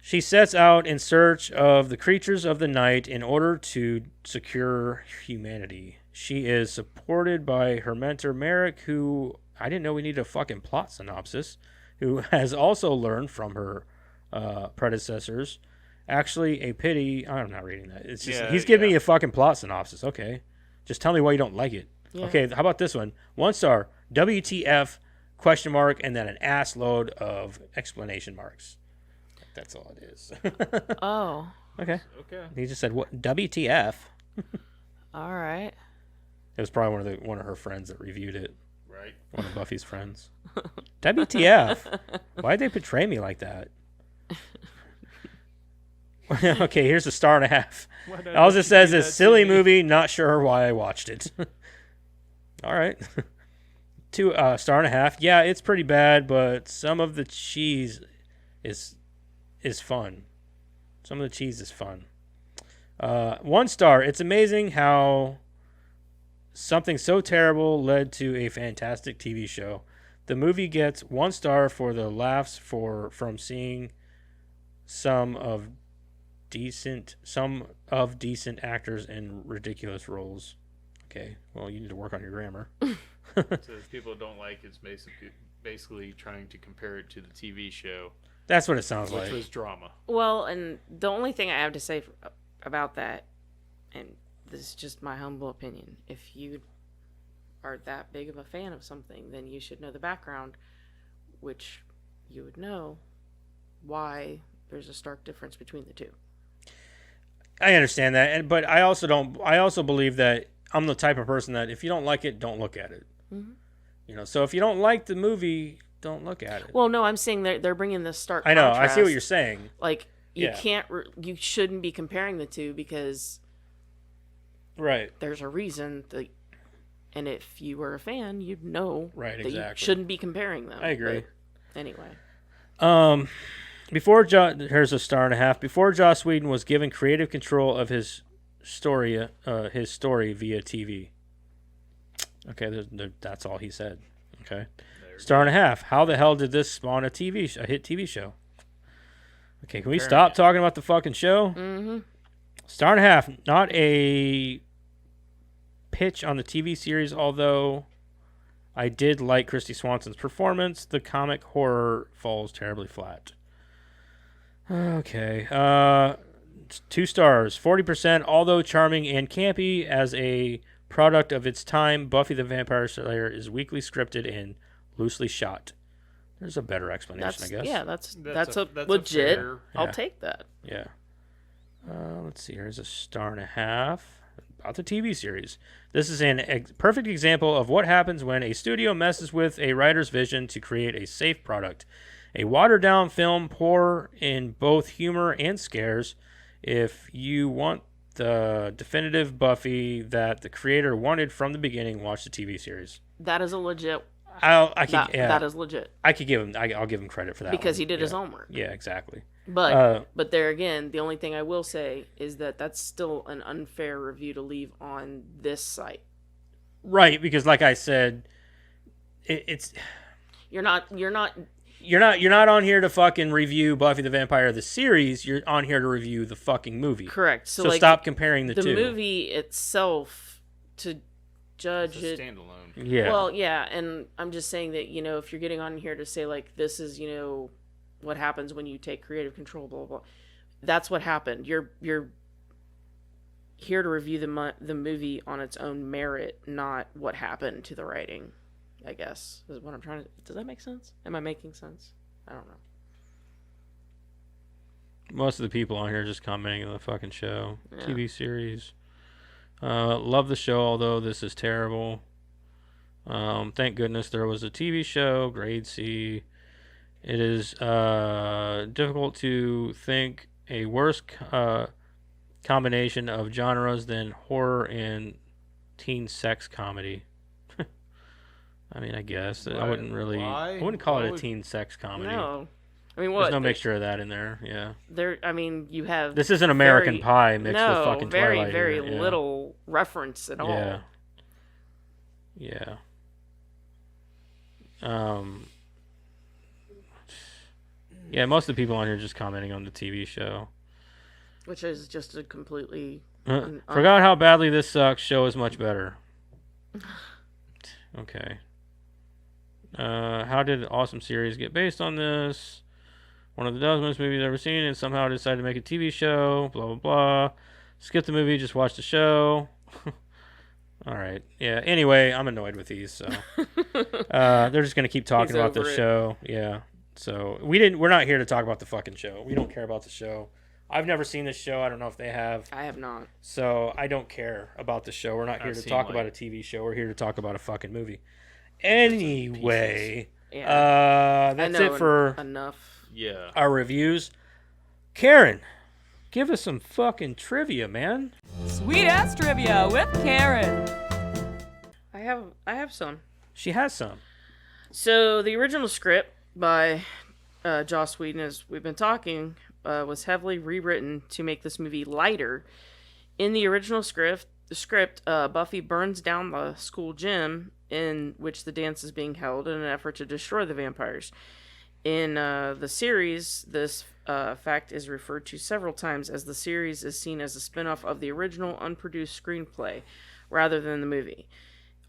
she sets out in search of the creatures of the night in order to secure humanity. She is supported by her mentor, Merrick, who I didn't know we needed a fucking plot synopsis, who has also learned from her predecessors. Actually, a pity. I'm not reading that. It's just he's giving me a fucking plot synopsis. Okay. Just tell me why you don't like it. Yeah. Okay, how about this one? 1 star. WTF ? And then an ass load of exclamation marks. That's all it is. Oh. Okay. He just said what? WTF? All right. It was probably one of her friends that reviewed it. Right. One of Buffy's friends. WTF? Why'd they portray me like that? Okay, here's a 1.5. All it says is silly movie. Not sure why I watched it. All right. 2 1.5. Yeah, it's pretty bad, but some of the cheese is fun. Some of the cheese is fun. 1 star. It's amazing how something so terrible led to a fantastic TV show. The movie gets 1 star for the laughs from seeing some of decent actors in ridiculous roles. Okay, well, you need to work on your grammar. So people don't like it's basically trying to compare it to the TV show. That's what it sounds like. Which was drama. Well, and the only thing I have to say about that, and this is just my humble opinion, if you are that big of a fan of something, then you should know the background, which you would know why there's a stark difference between the two. I understand that, but I also believe that I'm the type of person that if you don't like it, don't look at it. Mm-hmm. So if you don't like the movie, don't look at it. Well, no, I'm saying they're bringing this stark I know. contrast. I see what you're saying. Like, you you shouldn't be comparing the two because right. There's a reason and if you were a fan, you'd know that you shouldn't be comparing them. I agree. But anyway. Here's a 1.5. Before Joss Whedon was given creative control of his story via TV. Okay, that's all he said. Okay, 1.5. How the hell did this spawn a hit TV show? Okay, can we stop talking about the fucking show? Mm-hmm. 1.5. Not a pitch on the TV series, although I did like Christy Swanson's performance. The comic horror falls terribly flat. Okay. 2 stars. 40%, although charming and campy as a product of its time, Buffy the Vampire Slayer is weakly scripted and loosely shot. There's a better explanation, I guess. Yeah, that's That's a a legit. fair- I'll Yeah. take that. Yeah. Let's see. Here's a 1.5 stars about the TV series. This is an perfect example of what happens when a studio messes with a writer's vision to create a safe product. A watered-down film poor in both humor and scares. If you want the definitive Buffy that the creator wanted from the beginning, watch the TV series. That is a legit. That is legit I could give him. I'll give him credit for that because one. he did his Yeah. homework. Yeah, exactly. But there again, the only thing I will say is that that's still an unfair review to leave on this site. Right, because like I said, it's You're not you're not on here to fucking review Buffy the Vampire the series. You're on here to review the fucking movie. correct. So like, stop comparing the two. movie itself to judge It's a it. standalone. Yeah. Well, yeah, and I'm just saying that, if you're getting on here to say, like, this is, what happens when you take creative control, blah, blah, blah. That's what happened. You're here to review the movie on its own merit, not what happened to the writing, I guess, is what I'm trying to... Does that make sense? Am I making sense? I don't know. Most of the people on here are just commenting on the fucking show. Yeah. TV series. Love the show, although this is terrible. Thank goodness there was a TV show. Grade C. It is difficult to think a worse combination of genres than horror and teen sex comedy. I mean, I guess I wouldn't really. Why? I wouldn't call Why it a would- teen sex comedy. No. I mean, what? There's no mixture of that in there. Yeah. You have... This isn't American very- Pie mixed with No, fucking very, Twilight. very here. Yeah. little reference at all. Yeah. Yeah. Yeah, most of the people on here are just commenting on the TV show. Which is just a completely... Forgot how badly this sucks. Show is much better. Okay. How did the awesome series get based on this? One of the dumbest movies I've ever seen, and somehow decided to make a TV show. Blah, blah, blah. Skip the movie, just watch the show. All right. Yeah, anyway, I'm annoyed with these, so. They're just going to keep talking He's about the over it. show. Yeah. So, we're not here to talk about the fucking show. We don't care about the show. I've never seen this show. I don't know if they have. I have not. So I don't care about the show. We're not here I've to seen, talk like, about a TV show. We're here to talk about a fucking movie. Anyway, Yeah. that's I know it for enough. Yeah. our reviews. Karen, give us some fucking trivia, man. Sweet ass trivia with Karen. I have some. She has some. So the original script by Joss Whedon, as we've been talking, was heavily rewritten to make this movie lighter. In the original script, Buffy burns down the school gym in which the dance is being held in an effort to destroy the vampires. In the series, this fact is referred to several times, as the series is seen as a spin-off of the original unproduced screenplay rather than the movie.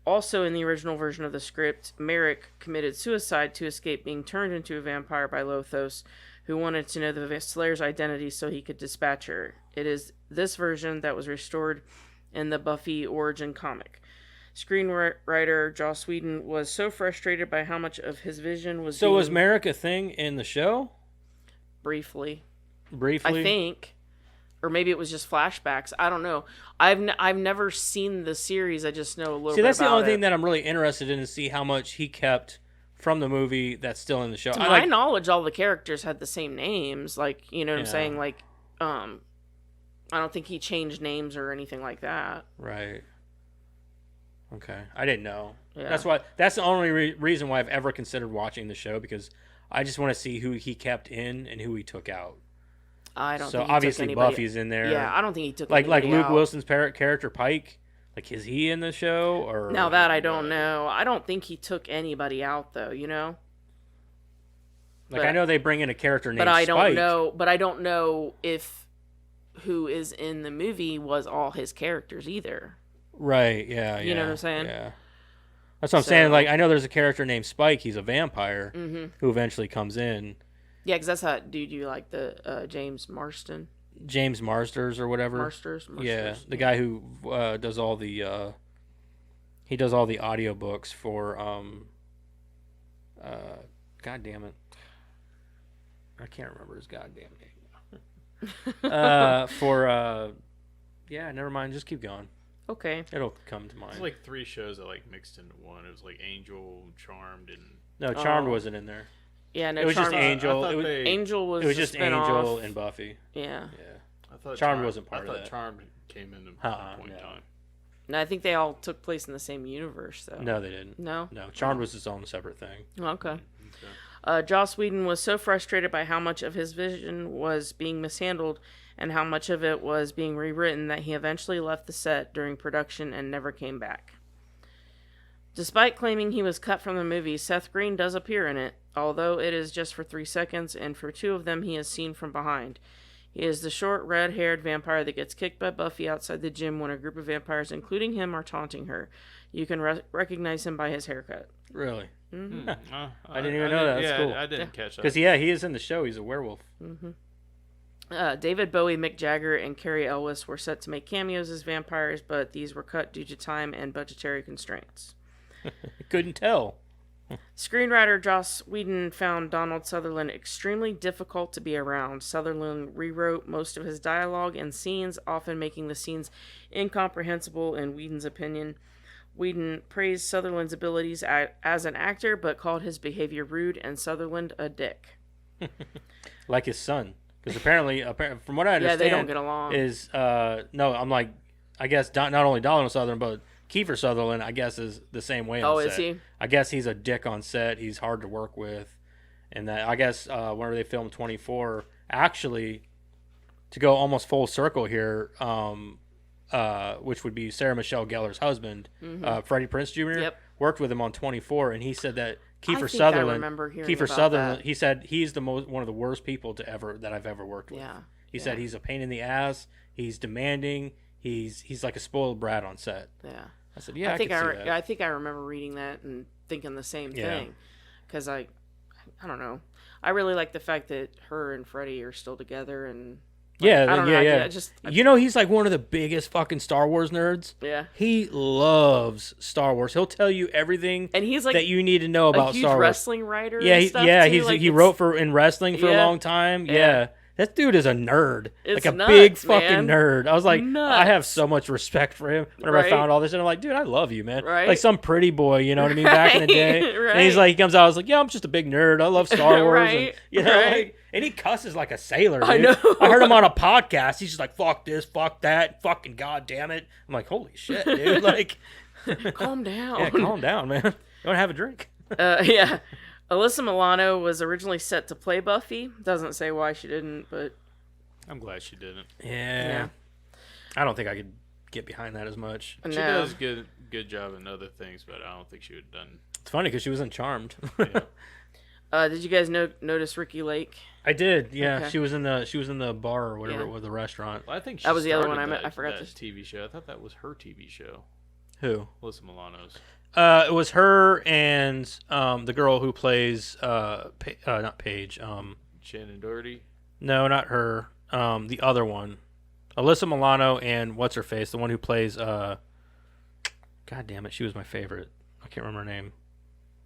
Also, in the original version of the script, Merrick committed suicide to escape being turned into a vampire by Lothos, who wanted to know the Slayer's identity so he could dispatch her. It is this version that was restored in the Buffy origin comic. Screenwriter Joss Whedon was so frustrated by how much of his vision was So being... was Merrick a thing in the show? Briefly. Briefly? I think. Or maybe it was just flashbacks. I don't know. I've never seen the series. I just know a little See, bit that's the about only thing it. that I'm really interested in, to see how much he kept from the movie that's still in the show. To I my like, knowledge, all the characters had the same names. Like, you know what I'm Yeah. saying? Like, I don't think he changed names or anything like that. Right. Okay. I didn't know. Yeah. That's the only reason why I've ever considered watching the show, because I just want to see who he kept in and who he took out. I don't So think he took obviously anybody... Buffy's in there. Yeah, I don't think he took like anybody Luke out. Wilson's character Pike. Like, is he in the show, or Now that I don't know. I don't think he took anybody out, though, you know? like but- I know they bring in a character named But I Spike. don't know. But I don't know if who is in the movie was all his characters either. Right? Yeah. You know yeah, what I'm saying? Yeah. That's what I'm saying. Like, I know there's a character named Spike. He's a vampire who eventually comes in. Yeah, because that's how dude you like the James Marston. James Marsters or whatever. Marsters. Yeah, the guy who does all the He does all the audiobooks for God damn it. I can't remember his goddamn name. Yeah, never mind. Just keep going. Okay. It'll come to mind. It's like 3 shows that like mixed into one. It was like Angel, Charmed, and No, Charmed Oh. wasn't in there. Yeah, no. It was just Charmed- Angel. I thought It was, Angel was. it was a just spin-off. Angel and Buffy. Yeah. Yeah. I thought Charmed wasn't part I of thought that. Charmed came into Uh-uh, some point in no. time. No, I think they all took place in the same universe, though. No, they didn't. No. No, Charmed was its own separate thing. Okay. Okay. Joss Whedon was so frustrated by how much of his vision was being mishandled and how much of it was being rewritten that he eventually left the set during production and never came back. Despite claiming he was cut from the movie, Seth Green does appear in it, although it is just for 3 seconds, and for 2 of them he is seen from behind. He is the short, red-haired vampire that gets kicked by Buffy outside the gym when a group of vampires, including him, are taunting her. You can recognize him by his haircut. Really? Mm-hmm. I didn't even know that. That's yeah, cool. I didn't catch that. Because, yeah, he is in the show. He's a werewolf. David Bowie, Mick Jagger, and Carrie Elwes were set to make cameos as vampires, but these were cut due to time and budgetary constraints. Couldn't tell. Screenwriter Joss Whedon found Donald Sutherland extremely difficult to be around. Sutherland rewrote most of his dialogue and scenes, often making the scenes incomprehensible in Whedon's opinion. Whedon praised Sutherland's abilities as an actor, but called his behavior rude and Sutherland a dick. Like his son. Because apparently, from what I understand, Yeah, they don't get along. Is no, I'm like, I guess not only Donald Sutherland, but Kiefer Sutherland, I guess, is the same way. Oh, on is set. he? I guess he's a dick on set. He's hard to work with, and that I guess whenever they filmed 24, actually, to go almost full circle here, which would be Sarah Michelle Gellar's husband, Freddie Prinze Jr. Yep. worked with him on 24, and he said that Kiefer think Sutherland. I remember hearing Kiefer about Sutherland. that. He said he's one of the worst people that I've ever worked with. Yeah. He said he's a pain in the ass. He's demanding. He's like a spoiled brat on set. Yeah. I said, yeah, I think can see that. I think I remember reading that and thinking the same Yeah. thing. Because I don't know. I really like the fact that her and Freddie are still together and Yeah, I don't know, he's like one of the biggest fucking Star Wars nerds. Yeah. He loves Star Wars. He'll tell you everything And he's like that you need to know a about huge Star Wars. wrestling writer. Yeah, and stuff too. Like, he it's- wrote in wrestling for a Yeah. long time. Yeah. Yeah. That dude is a nerd. It's like a nuts, big fucking man. nerd. I was like, I have Nuts. so much respect for him whenever I Right. found all this. And I'm like, dude, I love you, man. Right. Like some pretty boy, you know what I mean? Back in the day. Right. And he's like, he comes out, I was like, yeah, I'm just a big nerd. I love Star Wars. Right. And, you know, Right. like, and he cusses like a sailor. I dude. know. I heard him on a podcast. He's just like, fuck this, fuck that, fucking goddamn it. I'm like, holy shit, dude. Like, Calm down. yeah, calm down, man. You want to have a drink? Yeah. Alyssa Milano was originally set to play Buffy. Doesn't say why she didn't, but I'm glad she didn't. Yeah. I don't think I could get behind that as much. no. She does good job in other things, but I don't think she would have done. It's funny because she was in Charmed. Yeah. Did you guys notice Ricky Lake? I did. Yeah, Okay. she was in the bar or whatever Yeah. it was, the restaurant. Well, I think she That was the other one started I forgot that to- TV show. I thought that was her TV show. Who? Alyssa Milano's. It was her and the girl who plays not Paige. Shannon Doherty. No, not her. The other one, Alyssa Milano and what's her face, the one who plays. God damn it, she was my favorite. I can't remember her name.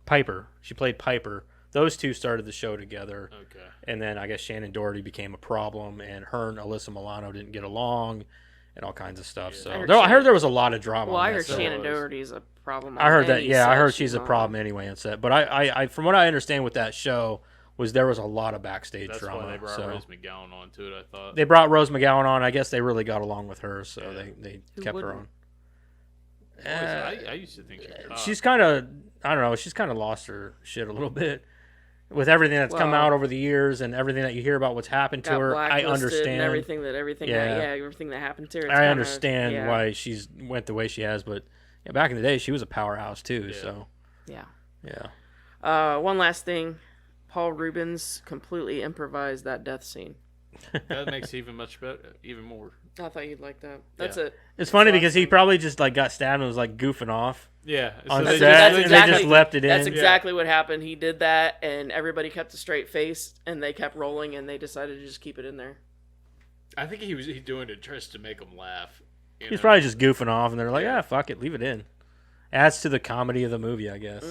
Piper. She played Piper. Those two started the show together. Okay. And then I guess Shannon Doherty became a problem, and her and Alyssa Milano didn't get along, and all kinds of stuff. Yeah. So I I heard there was a lot of drama. Well, on I that heard set. Shannon was. Doherty is a problem. I heard that. on Yeah, I any heard set she's a on. problem anyway on set. But I from what I understand with that show was there was a lot of backstage That's drama. why they brought so Rose McGowan onto it. I thought. they brought Rose McGowan on. I guess they really got along with her, so Yeah. they Who kept her wouldn't? on. I used to think she was hot. She's kind of, I don't know, she's kind of lost her shit a little bit with everything that's come Well, out over the years and everything that you hear about what's happened to Got her. I blacklisted understand. and everything that everything that happened to her. It's I kinda- understand yeah. why she's went the way she has, but yeah, back in the day, she was a powerhouse too. Yeah. So Yeah. One last thing, Paul Rubens completely improvised that death scene. That makes it even much better, even more. I thought you'd like that. That's Yeah. it. it's funny That's because he awesome. probably just like got stabbed and was like goofing off Yeah. on they set, that's and exactly- they just left it in. That's exactly what happened. He did that, and everybody kept a straight face, and they kept rolling, and they decided to just keep it in there. I think he was doing it just to make them laugh. He's probably just goofing off, and they're like, "Yeah, fuck it, leave it in." adds to the comedy of the movie, I guess.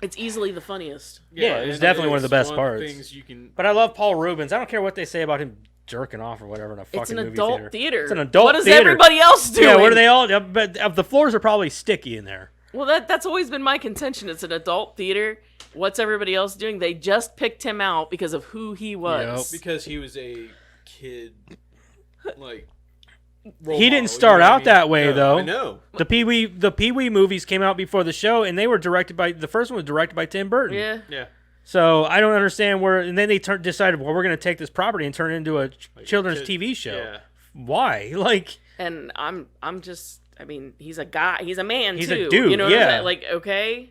It's easily the funniest. Yeah, it's and definitely one of the best one parts. Things you can. But I love Paul Rubens. I don't care what they say about him jerking off or whatever in a fucking It's an movie adult theater. It's an adult What is theater. everybody else doing? Yeah, what are they all? But the floors are probably sticky in there. Well, that's always been my contention. It's an adult theater. What's everybody else doing? They just picked him out because of who he was. Because he was a kid, like. He didn't start out that way, No, though. I know. The Pee Wee movies came out before the show, and they were directed by the first one was directed by Tim Burton. Yeah. Yeah. So I don't understand where. And then they decided, well, we're going to take this property and turn it into a children's kid- TV show. Yeah. Why? Like, And I'm just. I mean, he's a guy. He's a man He's too. a dude, You know what yeah. I'm saying? Like, okay.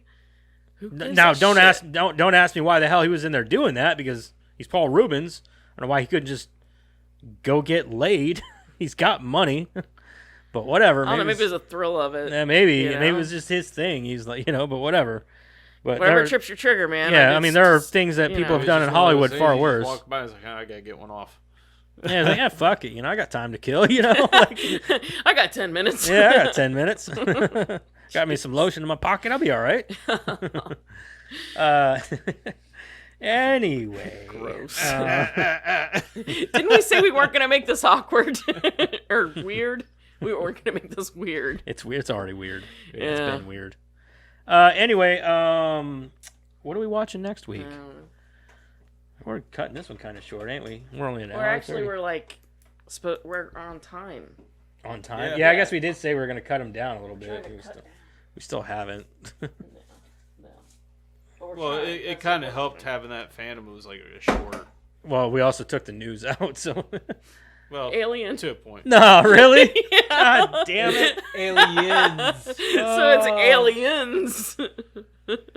Who gives now a don't shit? ask me why the hell he was in there doing that, because he's Paul Rubens. I don't know why he couldn't just go get laid. He's got money. But whatever. I don't know. Maybe it was a thrill of it. Yeah, maybe. you Maybe it know? was just his thing. He's like, but whatever. But Whatever trips your trigger, man. yeah, Like, I mean, it's there are just, things that you people know. have done in It's just one of those Hollywood far things, you worse. Walk by, it's like, I gotta get one off. Yeah, it's like, yeah, fuck it. I got time to kill. Like, I got 10 minutes. yeah, I got 10 minutes. Got me some lotion in my pocket. I'll be all right. Anyway. Gross. Didn't we say we weren't gonna make this awkward or weird? We weren't gonna make this weird. It's weird. It's already weird. It's Yeah. been weird. Anyway, what are we watching next week? We're cutting this one kind of short, ain't we? We're only an hour. Or actually, 30. we're like, we're on time. On time. Yeah. Yeah, I guess we did say we were going to cut them down a little bit. We still haven't. Well, it kind of helped having that Phantom. It was like a short. Well, we also took the news out, so. Well, Alien. to a point. No, really? God damn it. Aliens. So it's aliens.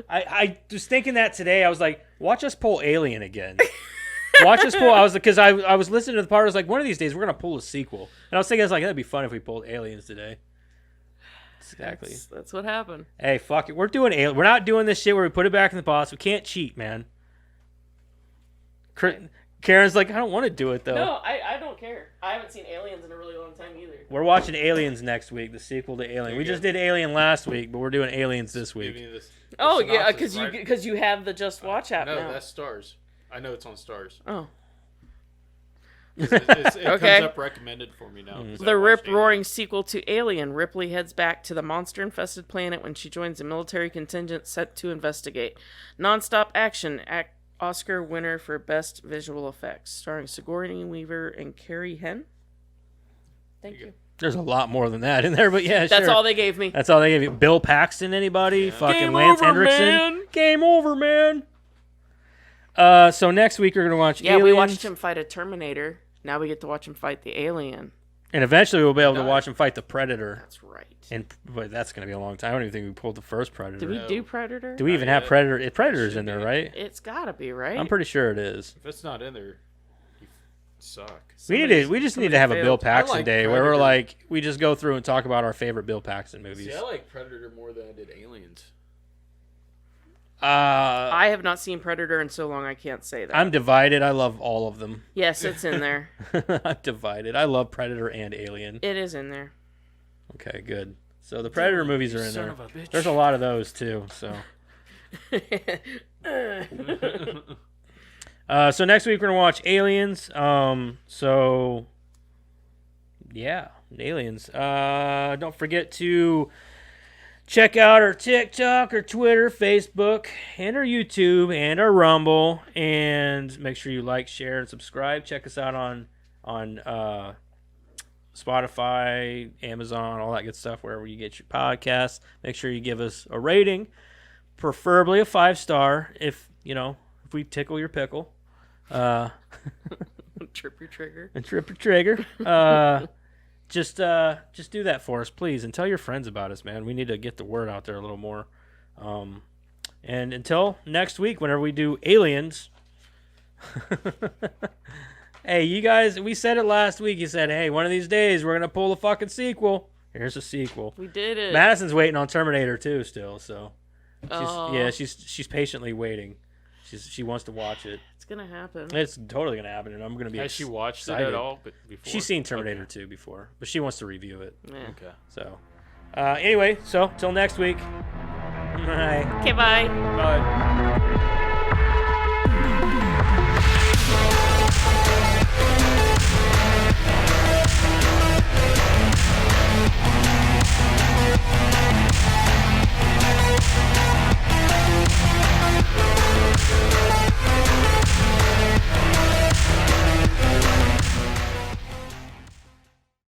I was thinking that today. I was like, watch us pull Alien again. Watch us pull. Because I was listening to the part. I was like, one of these days we're gonna pull a sequel. And I was thinking, I was like, that'd be fun if we pulled Aliens today. Exactly. That's what happened. Hey, fuck it. We're doing Alien. We're not doing this shit where we put it back in the box. We can't cheat, man. Karen's like, I don't want to do it though. No, I don't care. I haven't seen Aliens in a really long time either. We're watching Aliens next week, the sequel to Alien. We just did Alien last week, but we're doing Aliens this Give week. me this. Oh the yeah, synopsis, right? because you have the Just Watch app No, now. that's Stars. I know it's on Stars. Oh, It Okay. comes up recommended for me now. 'cause I the watched rip-roaring sequel to Alien. Ripley heads back to the monster-infested planet when she joins a military contingent set to investigate. Non-stop action. Oscar winner for Best Visual Effects, starring Sigourney Weaver and Carrie Henn. Thank you. There's a lot more than that in there, but yeah, That's sure. all they gave me. That's all they gave you. Bill Paxton, anybody? Fucking Game Lance over, Hendrickson. man. Game over, man. So next week we're gonna watch Yeah, Aliens, we watched him fight a Terminator. Now we get to watch him fight the Alien. and eventually we'll be able to watch him fight the Predator. That's right. But that's gonna be a long time. I don't even think we pulled the first Predator. Did we do Predator? Do we even have yet. Predator? Predator's in there, right? It's gotta be, right? I'm pretty sure it is. If it's not in there, you suck. We just need to have a Bill failed. Paxton I like day where we're Predator. like we just go through and talk about our favorite Bill Paxton movies. See, I like Predator more than I did Aliens. I have not seen Predator in so long I can't say that. I'm divided. I love all of them. Yes, it's in there. I'm divided. I love Predator and Alien. It is in there. Okay, good. So the Predator movies are in son there. of a bitch. There's a lot of those too. So. So next week we're gonna watch Aliens. So yeah, Aliens. Don't forget to check out our TikTok, our Twitter, Facebook, and our YouTube, and our Rumble. And make sure you like, share, and subscribe. Check us out on Spotify, Amazon, all that good stuff, wherever you get your podcasts. Make sure you give us a rating, preferably a 5-star if we tickle your pickle. Trip your trigger. And trip your trigger. Just do that for us, please, and tell your friends about us, man. We need to get the word out there a little more. And until next week, whenever we do Aliens. Hey, you guys, we said it last week. You said, hey, one of these days we're gonna pull a fucking sequel. Here's a sequel. We did it. Madison's waiting on Terminator 2 still, so Oh. she's patiently waiting. She wants to watch it. It's gonna happen. It's totally gonna happen, and I'm gonna be. Has she watched excited. it at all? But before? She's seen Terminator 2 before, but she wants to review it. Yeah. Okay. So, Anyway, so till next week. Bye. Okay, bye. Bye.